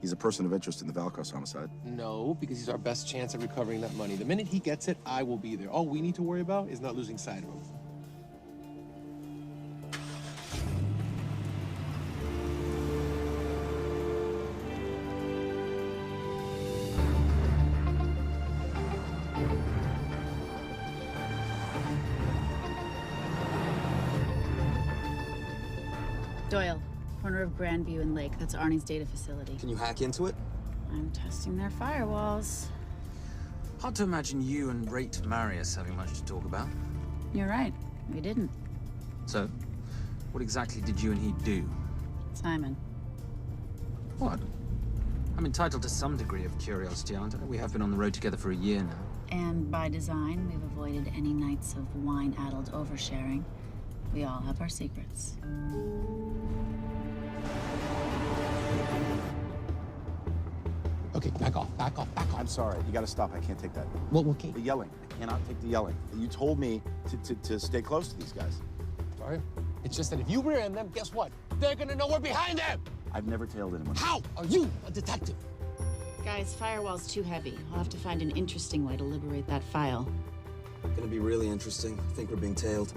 He's a person of interest in the Veilcross homicide. No, because he's our best chance at recovering that money. The minute he gets it, I will be there. All we need to worry about is not losing sight of him. Doyle, corner of Grandview and Lake. That's Arnie's data facility. Can you hack into it? I'm testing their firewalls. Hard to imagine you and Rate Marius having much to talk about. You're right. We didn't. So, what exactly did you and he do? Simon. What? I'm entitled to some degree of curiosity, aren't I? We have been on the road together for a year now. And by design, we've avoided any nights of wine-addled oversharing. We all have our secrets. Okay, back off, back off, back off. I'm sorry, you gotta stop. I can't take that. Well, okay. The yelling. I cannot take the yelling. You told me to stay close to these guys. Sorry? It's just that if you rear end them, guess what? They're gonna know we're behind them! I've never tailed anyone. How are you a detective? Guys, firewall's too heavy. I'll have to find an interesting way to liberate that file. Gonna be really interesting. I think we're being tailed.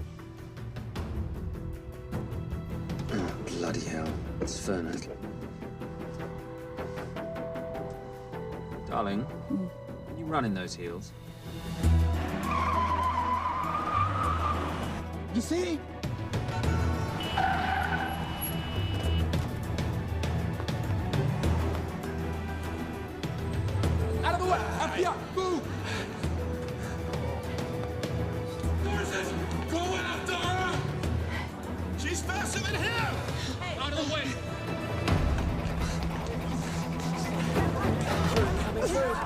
Bloody Bloody hell. It's Fernet. Darling, can you run in those heels? You see? Out of the way! FBI! Move! Forces! Go in after her! She's faster than him! Out of the way! Coming through.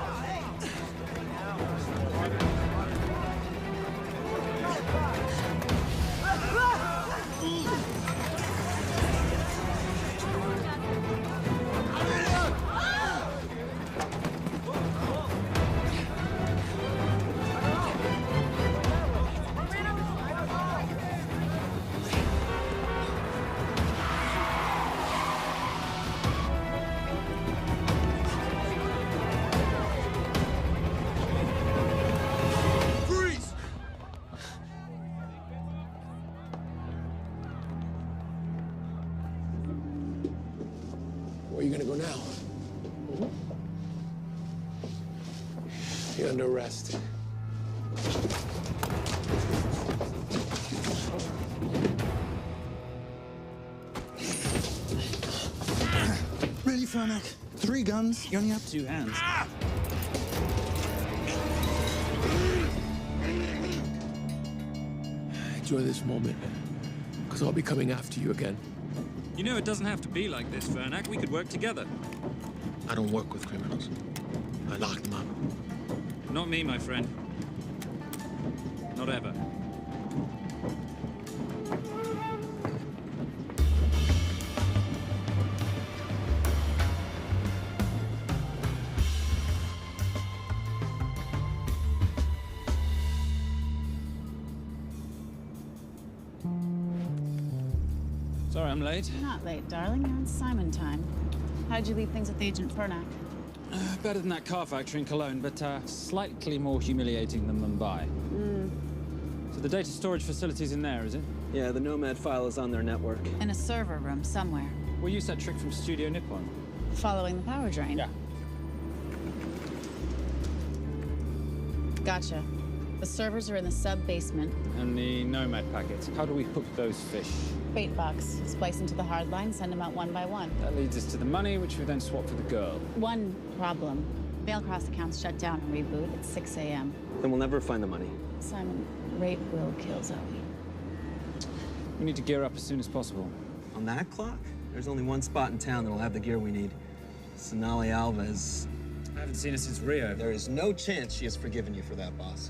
Where are you gonna go now? You're under arrest. Really, Fernac? 3 guns? You only have 2 hands. Enjoy this moment, because I'll be coming after you again. You know it doesn't have to be like this, Fernac. We could work together. I don't work with criminals. I lock them up. Not me, my friend. Not ever. Sorry I'm late. You're not late, darling. You're on Simon time. How'd you leave things with Agent Fernac? Better than that car factory in Cologne, but slightly more humiliating than Mumbai. So the data storage facility's in there, is it? Yeah, the Nomad file is on their network. In a server room somewhere. We'll use that trick from Studio Nippon. Following the power drain? Yeah. Gotcha. The servers are in the sub-basement. And the Nomad packets. How do we hook those fish? Bait box. Splice into the hard line, send them out one by one. That leads us to the money, which we then swap for the girl. One problem. Mailcross accounts shut down and reboot at 6 a.m. Then we'll never find the money. Simon, rape will kill Zoe. We need to gear up as soon as possible. On that clock, there's only one spot in town that'll have the gear we need. Sonali Alves. I haven't seen her since Rio. There is no chance she has forgiven you for that, boss.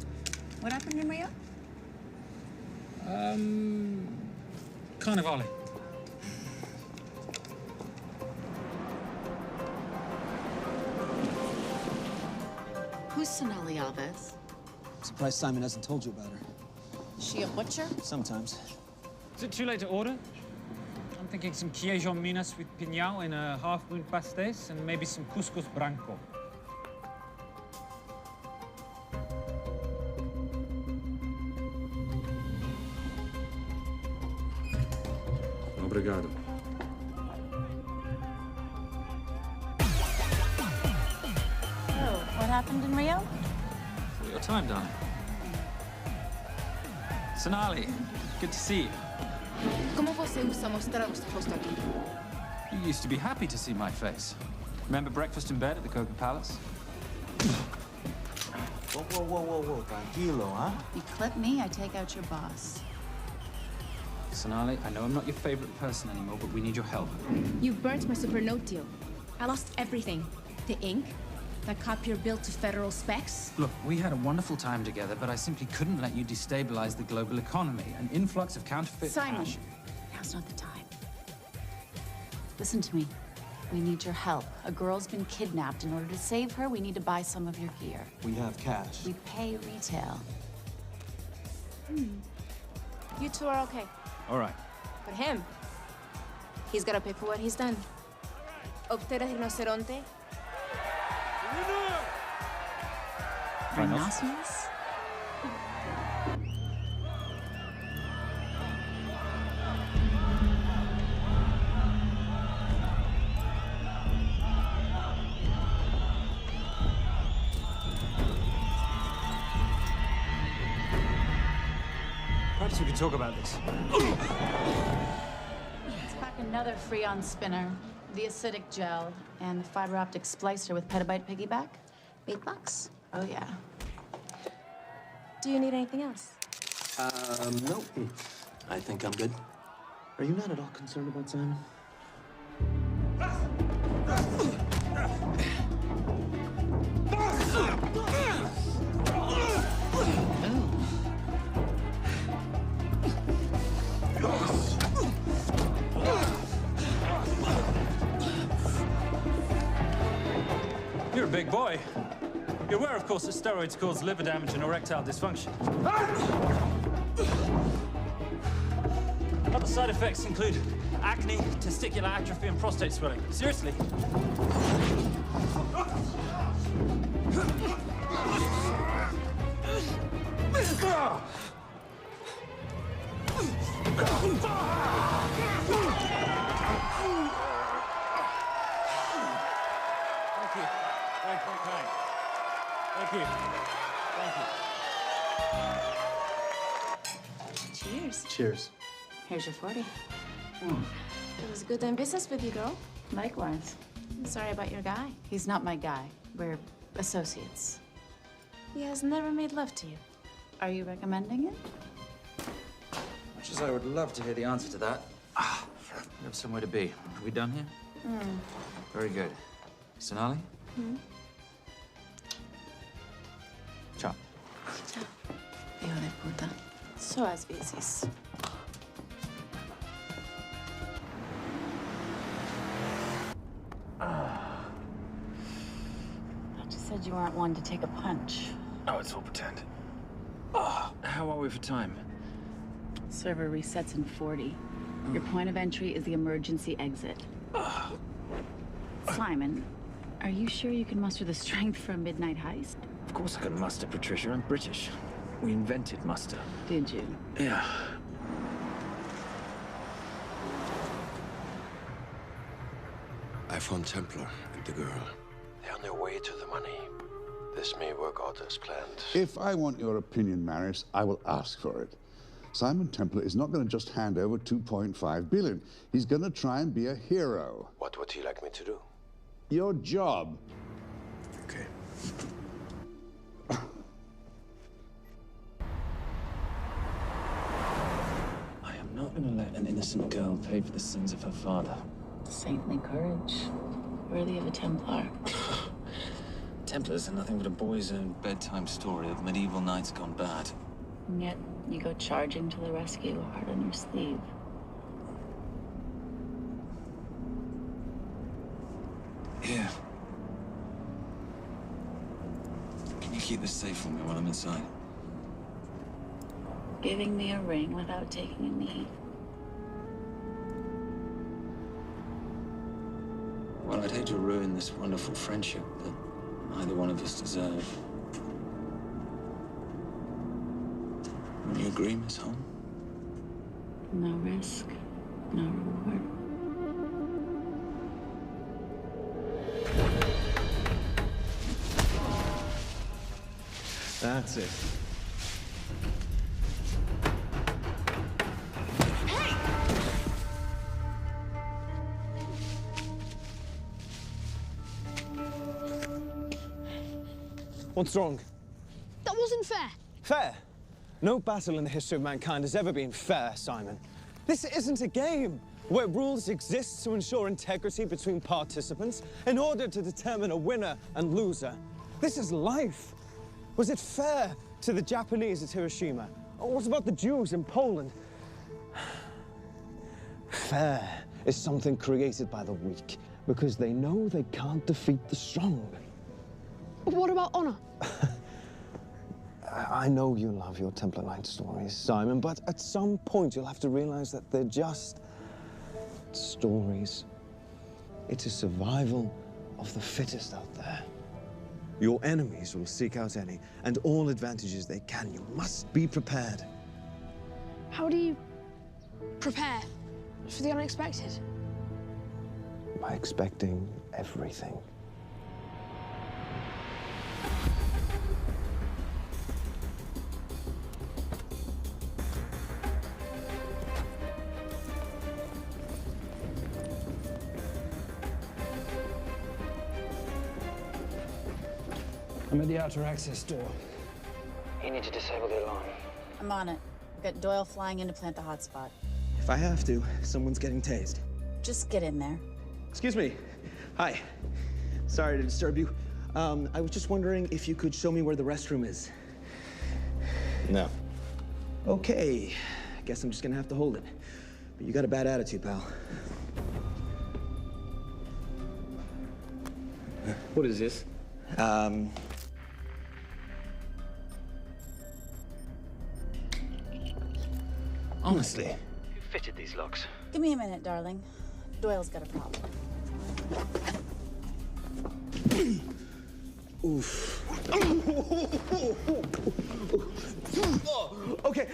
What happened in Rio? Carnivale. Who's Sonali Alves? Surprised Simon hasn't told you about her. Is she a butcher? Sometimes. Is it too late to order? I'm thinking some Queijon Minas with piñao in a half-moon pastéis and maybe some couscous branco. Obrigado. Oh, what happened in Rio? Your time, darling. Sonali, good to see you. Como você usa mostrar o seu rosto aqui? You used to be happy to see my face. Remember breakfast in bed at the Coca Palace? Whoa, tranquilo, huh? You clip me, I take out your boss. Sonali, I know I'm not your favorite person anymore, but we need your help. You burnt my Supernote deal. I lost everything. The ink, that copier built to federal specs. Look, we had a wonderful time together, but I simply couldn't let you destabilize the global economy. An influx of counterfeit Simon, cash. now's not the time. Listen to me. We need your help. A girl's been kidnapped. In order to save her, we need to buy some of your gear. We have cash. We pay retail. You two are okay. All right. But him, he's gotta pay for what he's done. Optera rinoceronte. Rhinoceros? Perhaps we could talk about this. Let's pack another Freon spinner, the acidic gel, and the fiber optic splicer with petabyte piggyback. $8. Oh, yeah. Do you need anything else? Nope. I think I'm good. Are you not at all concerned about Simon? You're a big boy. You're aware, of course, that steroids cause liver damage and erectile dysfunction. Other side effects include acne, testicular atrophy, and prostate swelling. Seriously. Thank you. Thank you. Thank you. Cheers. Cheers. Here's your 40. It was good doing business with you, girl. Likewise. I'm sorry about your guy. He's not my guy. We're associates. He has never made love to you. Are you recommending it? Much as I would love to hear the answer to that, we have somewhere to be. Are we done here? Very good. Sonali? Ciao. Ciao. Hijo de puta. So as veces. Thought you said you weren't one to take a punch. Oh, it's all pretend. How are we for time? Server resets in 40. Your point of entry is the emergency exit. Simon, are you sure you can muster the strength for a midnight heist? Of course I can muster, Patricia. I'm British. We invented muster. Did you? Yeah. I found Templar and the girl. They're on their way to the money. This may work out as planned. If I want your opinion, Maris, I will ask for it. Simon Templar is not going to just hand over 2.5 billion. He's going to try and be a hero. What would he like me to do? Your job. Okay. I am not going to let an innocent girl pay for the sins of her father. Saintly courage. Worthy of a Templar. Templars are nothing but a boy's own bedtime story of medieval knights gone bad. And yet, you go charging to the rescue, heart on your sleeve. Here. Can you keep this safe for me while I'm inside? Giving me a ring without taking a knee. Well, I'd hate to ruin this wonderful friendship that neither one of us deserve. Will you agree, Miss Holm? No risk, no reward. That's it. What's wrong? That wasn't fair. Fair? No battle in the history of mankind has ever been fair, Simon. This isn't a game where rules exist to ensure integrity between participants in order to determine a winner and loser. This is life. Was it fair to the Japanese at Hiroshima? Or what about the Jews in Poland? Fair is something created by the weak because they know they can't defeat the strong. But what about honor? I know you love your Templar Knight stories, Simon, but at some point you'll have to realize that they're just stories. It is survival of the fittest out there. Your enemies will seek out any and all advantages they can. You must be prepared. How do you prepare for the unexpected? By expecting everything. I'm at the outer access door. You need to disable the alarm. I'm on it. I've got Doyle flying in to plant the hotspot. If I have to, someone's getting tased. Just get in there. Excuse me. Hi. Sorry to disturb you. I was just wondering if you could show me where the restroom is. No. Okay. Guess I'm just gonna have to hold it. But you got a bad attitude, pal. What is this? Honestly, who fitted these locks? Give me a minute, darling. Doyle's got a problem. Oof. Okay.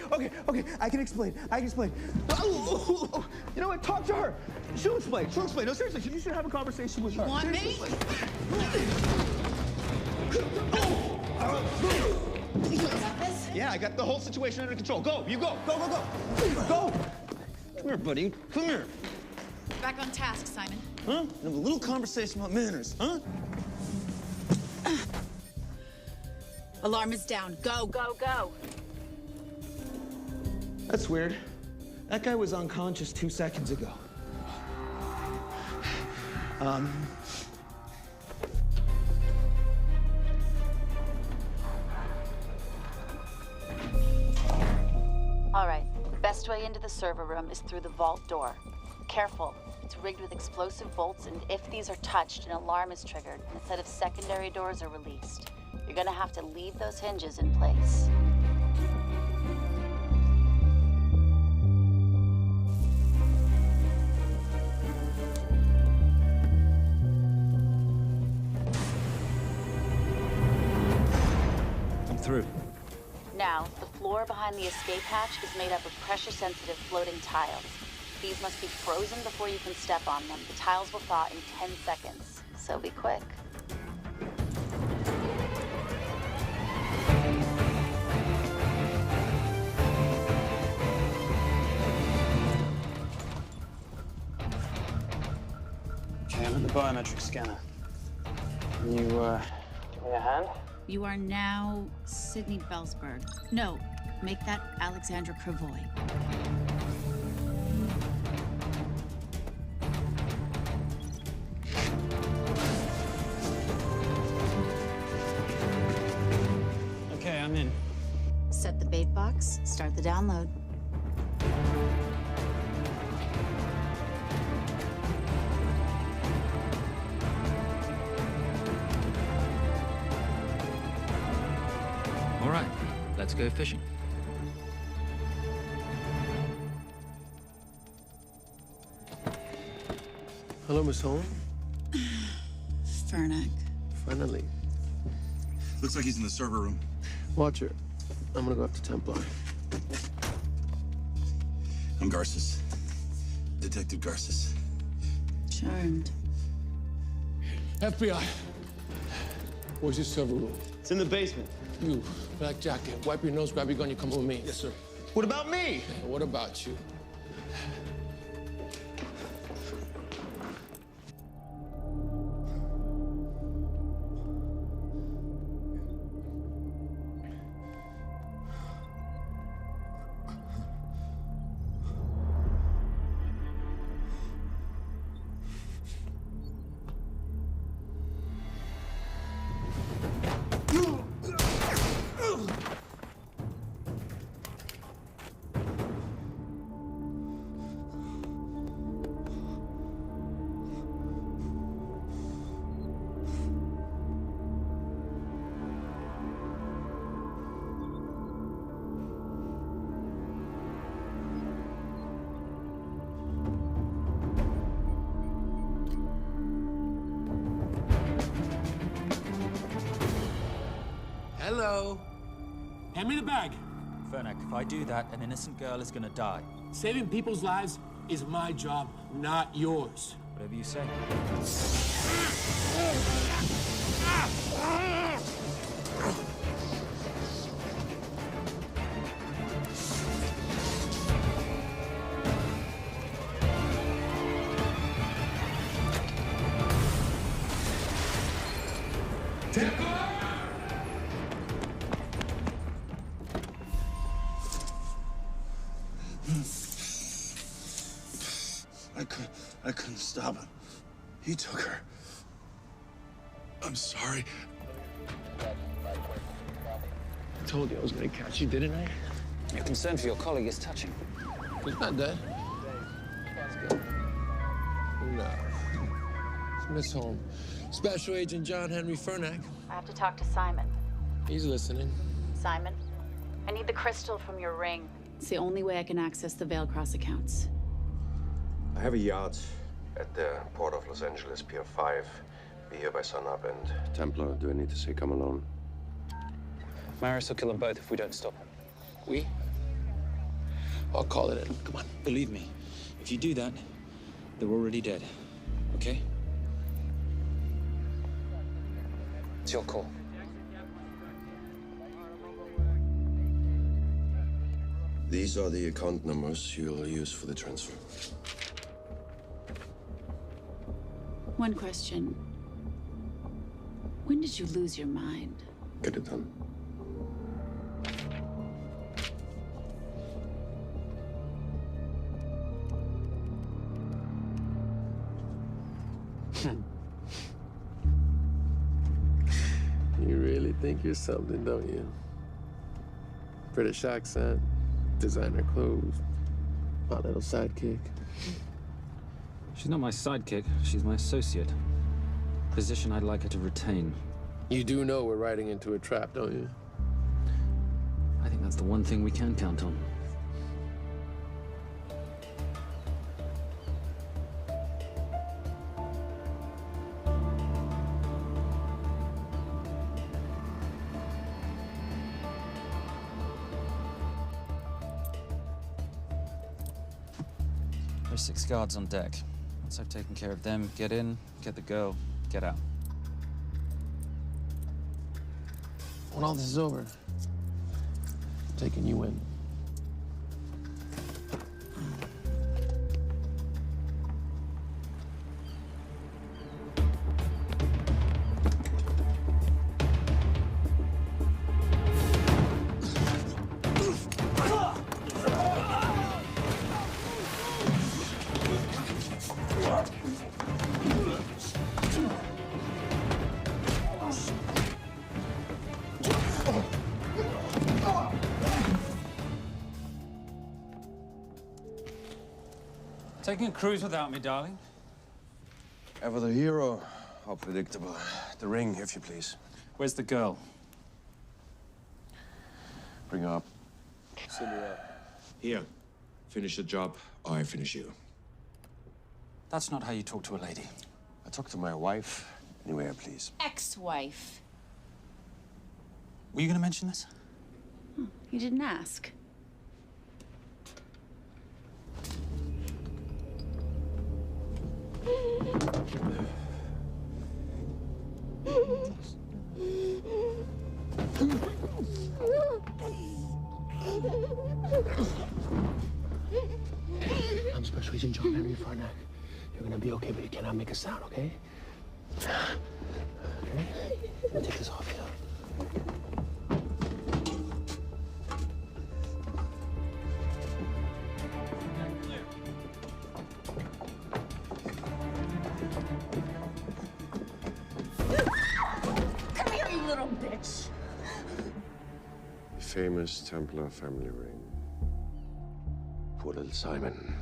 I can explain. You know what? Talk to her. She'll explain. No, seriously, you should have a conversation with her. You want me? You got this? Yeah, I got the whole situation under control. Go, you go. Go. Go. Come here, buddy. Come here. Back on task, Simon. Huh? Have a little conversation about manners, huh? Alarm is down. Go. That's weird. That guy was unconscious 2 seconds ago. All right. The best way into the server room is through the vault door. Careful. It's rigged with explosive bolts, and if these are touched, an alarm is triggered, and a set of secondary doors are released. You're gonna have to leave those hinges in place. I'm through. Now, the floor behind the escape hatch is made up of pressure-sensitive floating tiles. These must be frozen before you can step on them. The tiles will thaw in 10 seconds, so be quick. Okay, I'm at the biometric scanner. Can you, give me a hand? You are now Sydney Bellsberg. No, make that Alexandra Cravoy. Okay, I'm in. Set the bait box, start the download. All right, let's go fishing. Hello, Miss Holm. Fernack. Finally. Looks like he's in the server room. Watcher, I'm gonna go up to Templar. I'm Garces. Detective Garces. Charmed. FBI. Where's your server room? It's in the basement. You, black jacket, wipe your nose, grab your gun, you come with me. Yes, sir. What about me? What about you? Hello. Hand me the bag. Fernack, if I do that, an innocent girl is gonna die. Saving people's lives is my job, not yours. Whatever you say. Stop it. He took her. I'm sorry. I told you I was gonna catch you, didn't I? Your concern for your colleague is touching. He's not dead. Let's go. No. It's Miss Holmes. Special Agent John Henry Fernack. I have to talk to Simon. He's listening. Simon, I need the crystal from your ring. It's the only way I can access the Veilcross accounts. I have a yacht at the port of Los Angeles, Pier 5. Be here by sunup, and Templar, do I need to say come alone? Maris will kill them both if we don't stop him. We? I'll call it in. Come on. Believe me, if you do that, they're already dead. Okay? It's your call. These are the account numbers you'll use for the transfer. One question. When did you lose your mind? Get it done. You really think you're something, don't you? British accent, designer clothes, my little sidekick. She's not my sidekick. She's my associate. Position I'd like her to retain. You do know we're riding into a trap, don't you? I think that's the one thing we can count on. There's 6 guards on deck. Once I've taken care of them, get in, get the girl, get out. When all this is over, I'm taking you in. Taking a cruise without me, darling? Ever the hero? How predictable. The ring, if you please. Where's the girl? Bring her up. Send her up. Here. Finish the job, or I finish you. That's not how you talk to a lady. I talk to my wife anywhere, please. Ex-wife. Were you gonna mention this? You didn't ask. I'm Special Agent John Henry Fernack. You're gonna be okay, but you cannot make a sound, okay? Okay? Let me take this off you. Come here, you little bitch. Famous Templar family ring. Poor little Simon.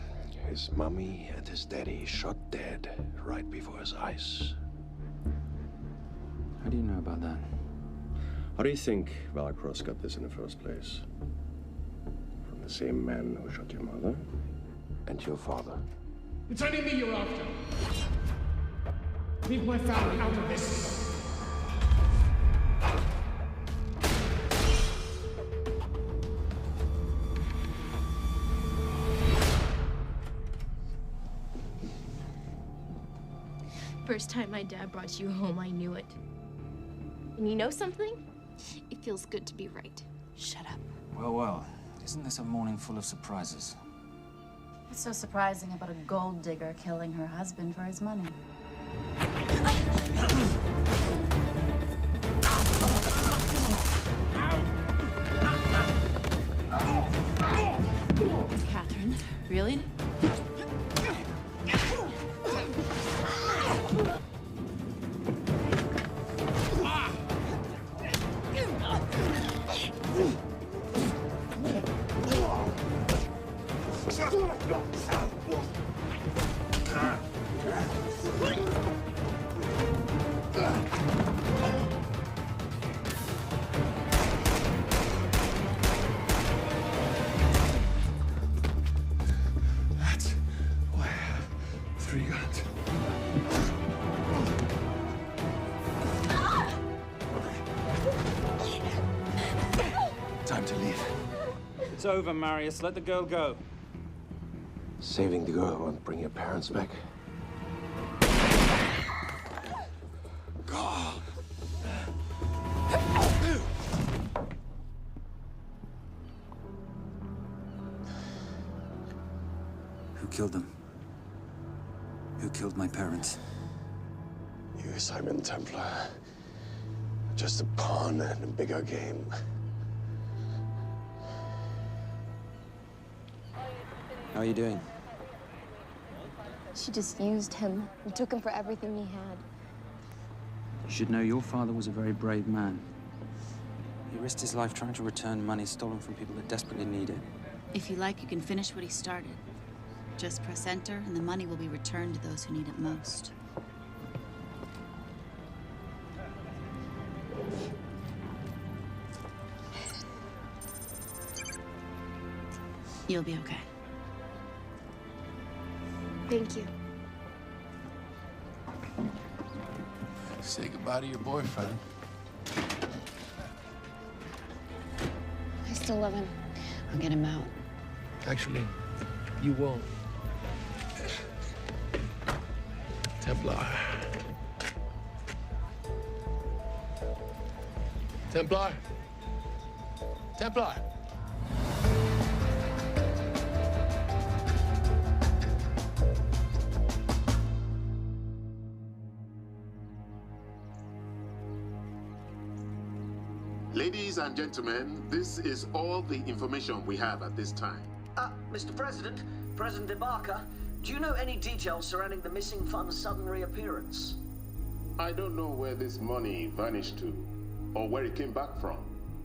His mummy and his daddy shot dead right before his eyes. How do you know about that? How do you think Veilcross got this in the first place? From the same man who shot your mother and your father. It's only me you're after. Leave my family out of this. First time my dad brought you home, I knew it. And you know something? It feels good to be right. Shut up. Well, well. Isn't this a morning full of surprises? What's so surprising about a gold digger killing her husband for his money? Catherine, really? time to leave. It's over, Marius. Let the girl go. Saving the girl won't bring your parents back. God. Who killed them? Who killed my parents? You, Simon Templar. Just a pawn in a bigger game. How are you doing? She just used him and took him for everything he had. You should know your father was a very brave man. He risked his life trying to return money stolen from people that desperately need it. If you like, you can finish what he started. Just press enter, and the money will be returned to those who need it most. You'll be okay. Thank you. Say goodbye to your boyfriend. I still love him. I'll get him out. Actually, you won't. Templar. Templar. Templar. Ladies and gentlemen, this is all the information we have at this time. Mr. President, President Ibaka, do you know any details surrounding the missing fund's sudden reappearance? I don't know where this money vanished to, or where it came back from.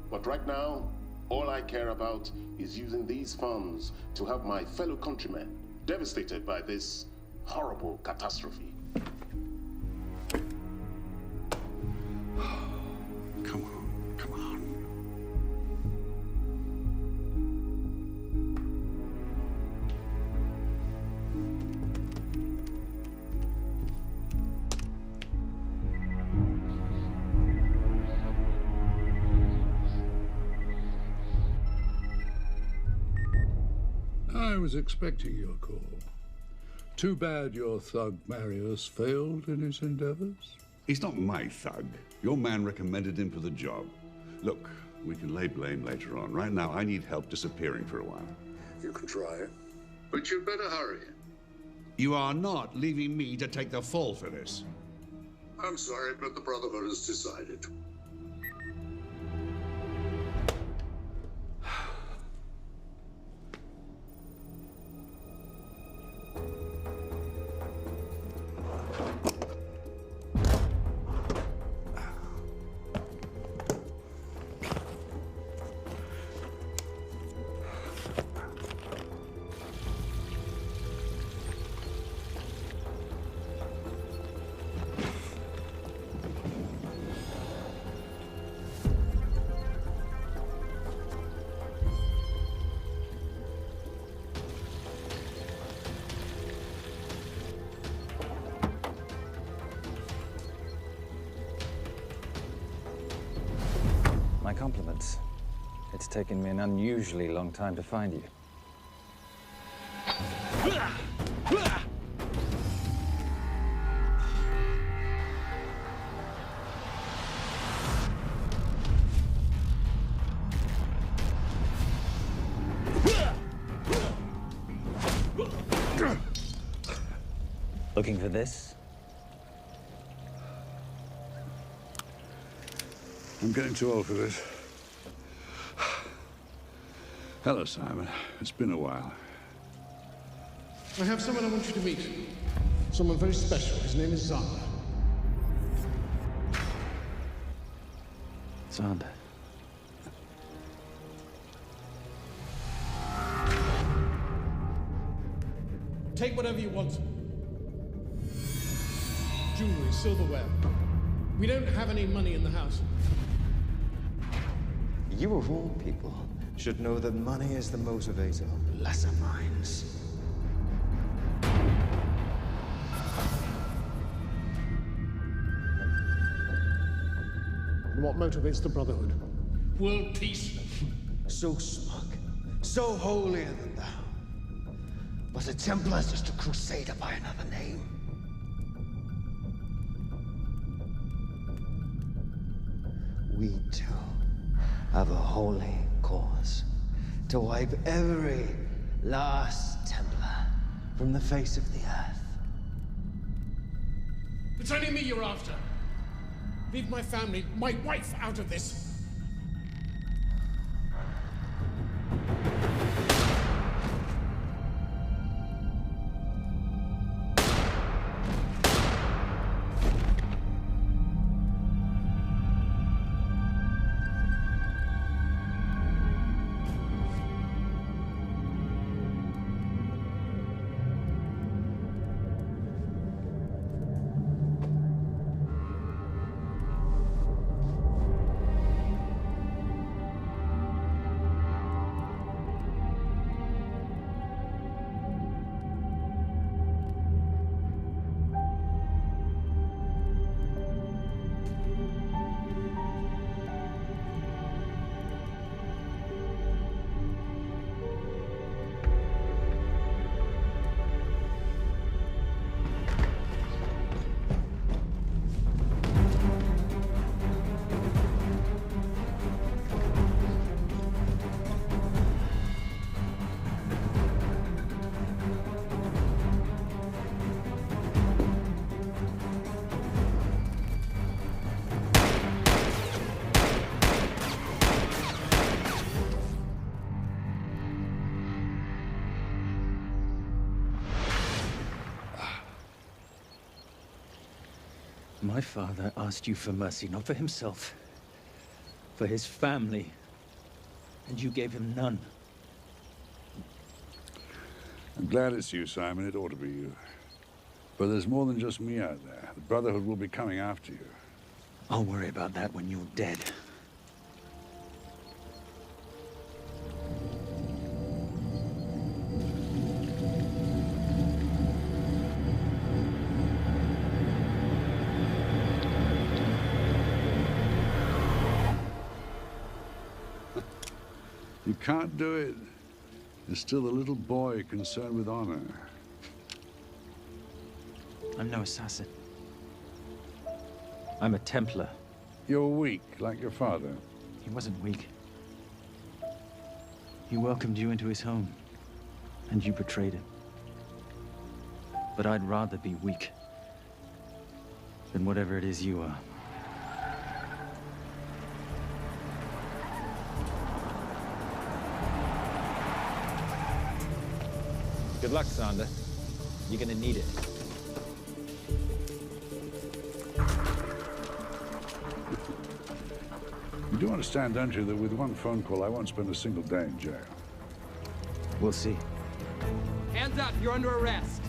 But right now, all I care about is using these funds to help my fellow countrymen devastated by this horrible catastrophe. Come on, come on. I was expecting your call. Too bad your thug Marius failed in his endeavors. He's not my thug. Your man recommended him for the job. Look, we can lay blame later on. Right now, I need help disappearing for a while. You can try it, but you'd better hurry. You are not leaving me to take the fall for this. I'm sorry, but the Brotherhood has decided. My compliments. It's taken me an unusually long time to find you. Looking for this? I'm getting too old for this. Hello, Simon. It's been a while. I have someone I want you to meet. Someone very special. His name is Zand. Zand. Take whatever you want. Jewelry, silverware. We don't have any money in the house. You of all people should know that money is the motivator of lesser minds. And what motivates the Brotherhood? World peace. so smug, so holier than thou. But a Templar's just a crusader by another name. We too have a holy cause to wipe every last Templar from the face of the earth. It's only me you're after. Leave my family, my wife, out of this. My father asked you for mercy, not for himself, for his family, and you gave him none. I'm glad it's you, Simon. It ought to be you. But there's more than just me out there. The Brotherhood will be coming after you. I'll worry about that when you're dead. You can't do it. You're still a little boy concerned with honor. I'm no assassin. I'm a Templar. You're weak, like your father. He wasn't weak. He welcomed you into his home, and you betrayed him. But I'd rather be weak than whatever it is you are. Good luck, Sonda. You're gonna need it. You do understand, don't you, that with one phone call, I won't spend a single day in jail. We'll see. Hands up, you're under arrest.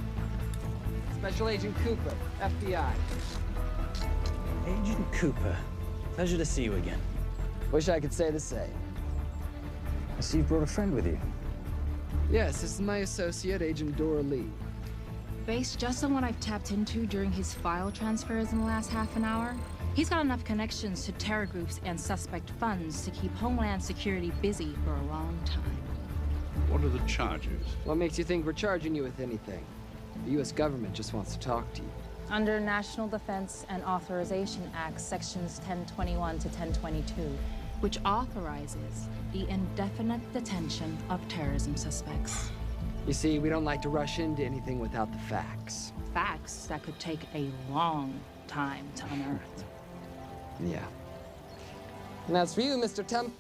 Special Agent Cooper, FBI. Agent Cooper, pleasure to see you again. Wish I could say the same. I see you brought a friend with you. Yes, this is my associate, Agent Dora Lee. Based just on what I've tapped into during his file transfers in the last half an hour, he's got enough connections to terror groups and suspect funds to keep Homeland Security busy for a long time. What are the charges? What makes you think we're charging you with anything? The U.S. government just wants to talk to you. Under National Defense and Authorization Act, sections 1021 to 1022, which authorizes the indefinite detention of terrorism suspects. You see, we don't like to rush into anything without the facts. Facts that could take a long time to unearth. Yeah. And as for you, Mr. Temp...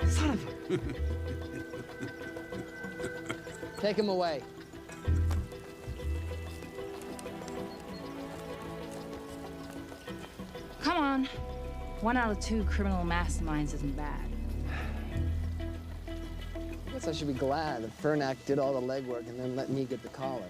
Son of a... Take him away. Come on. 1 out of 2 criminal masterminds isn't bad. I guess I should be glad that Fernak did all the legwork and then let me get the collar.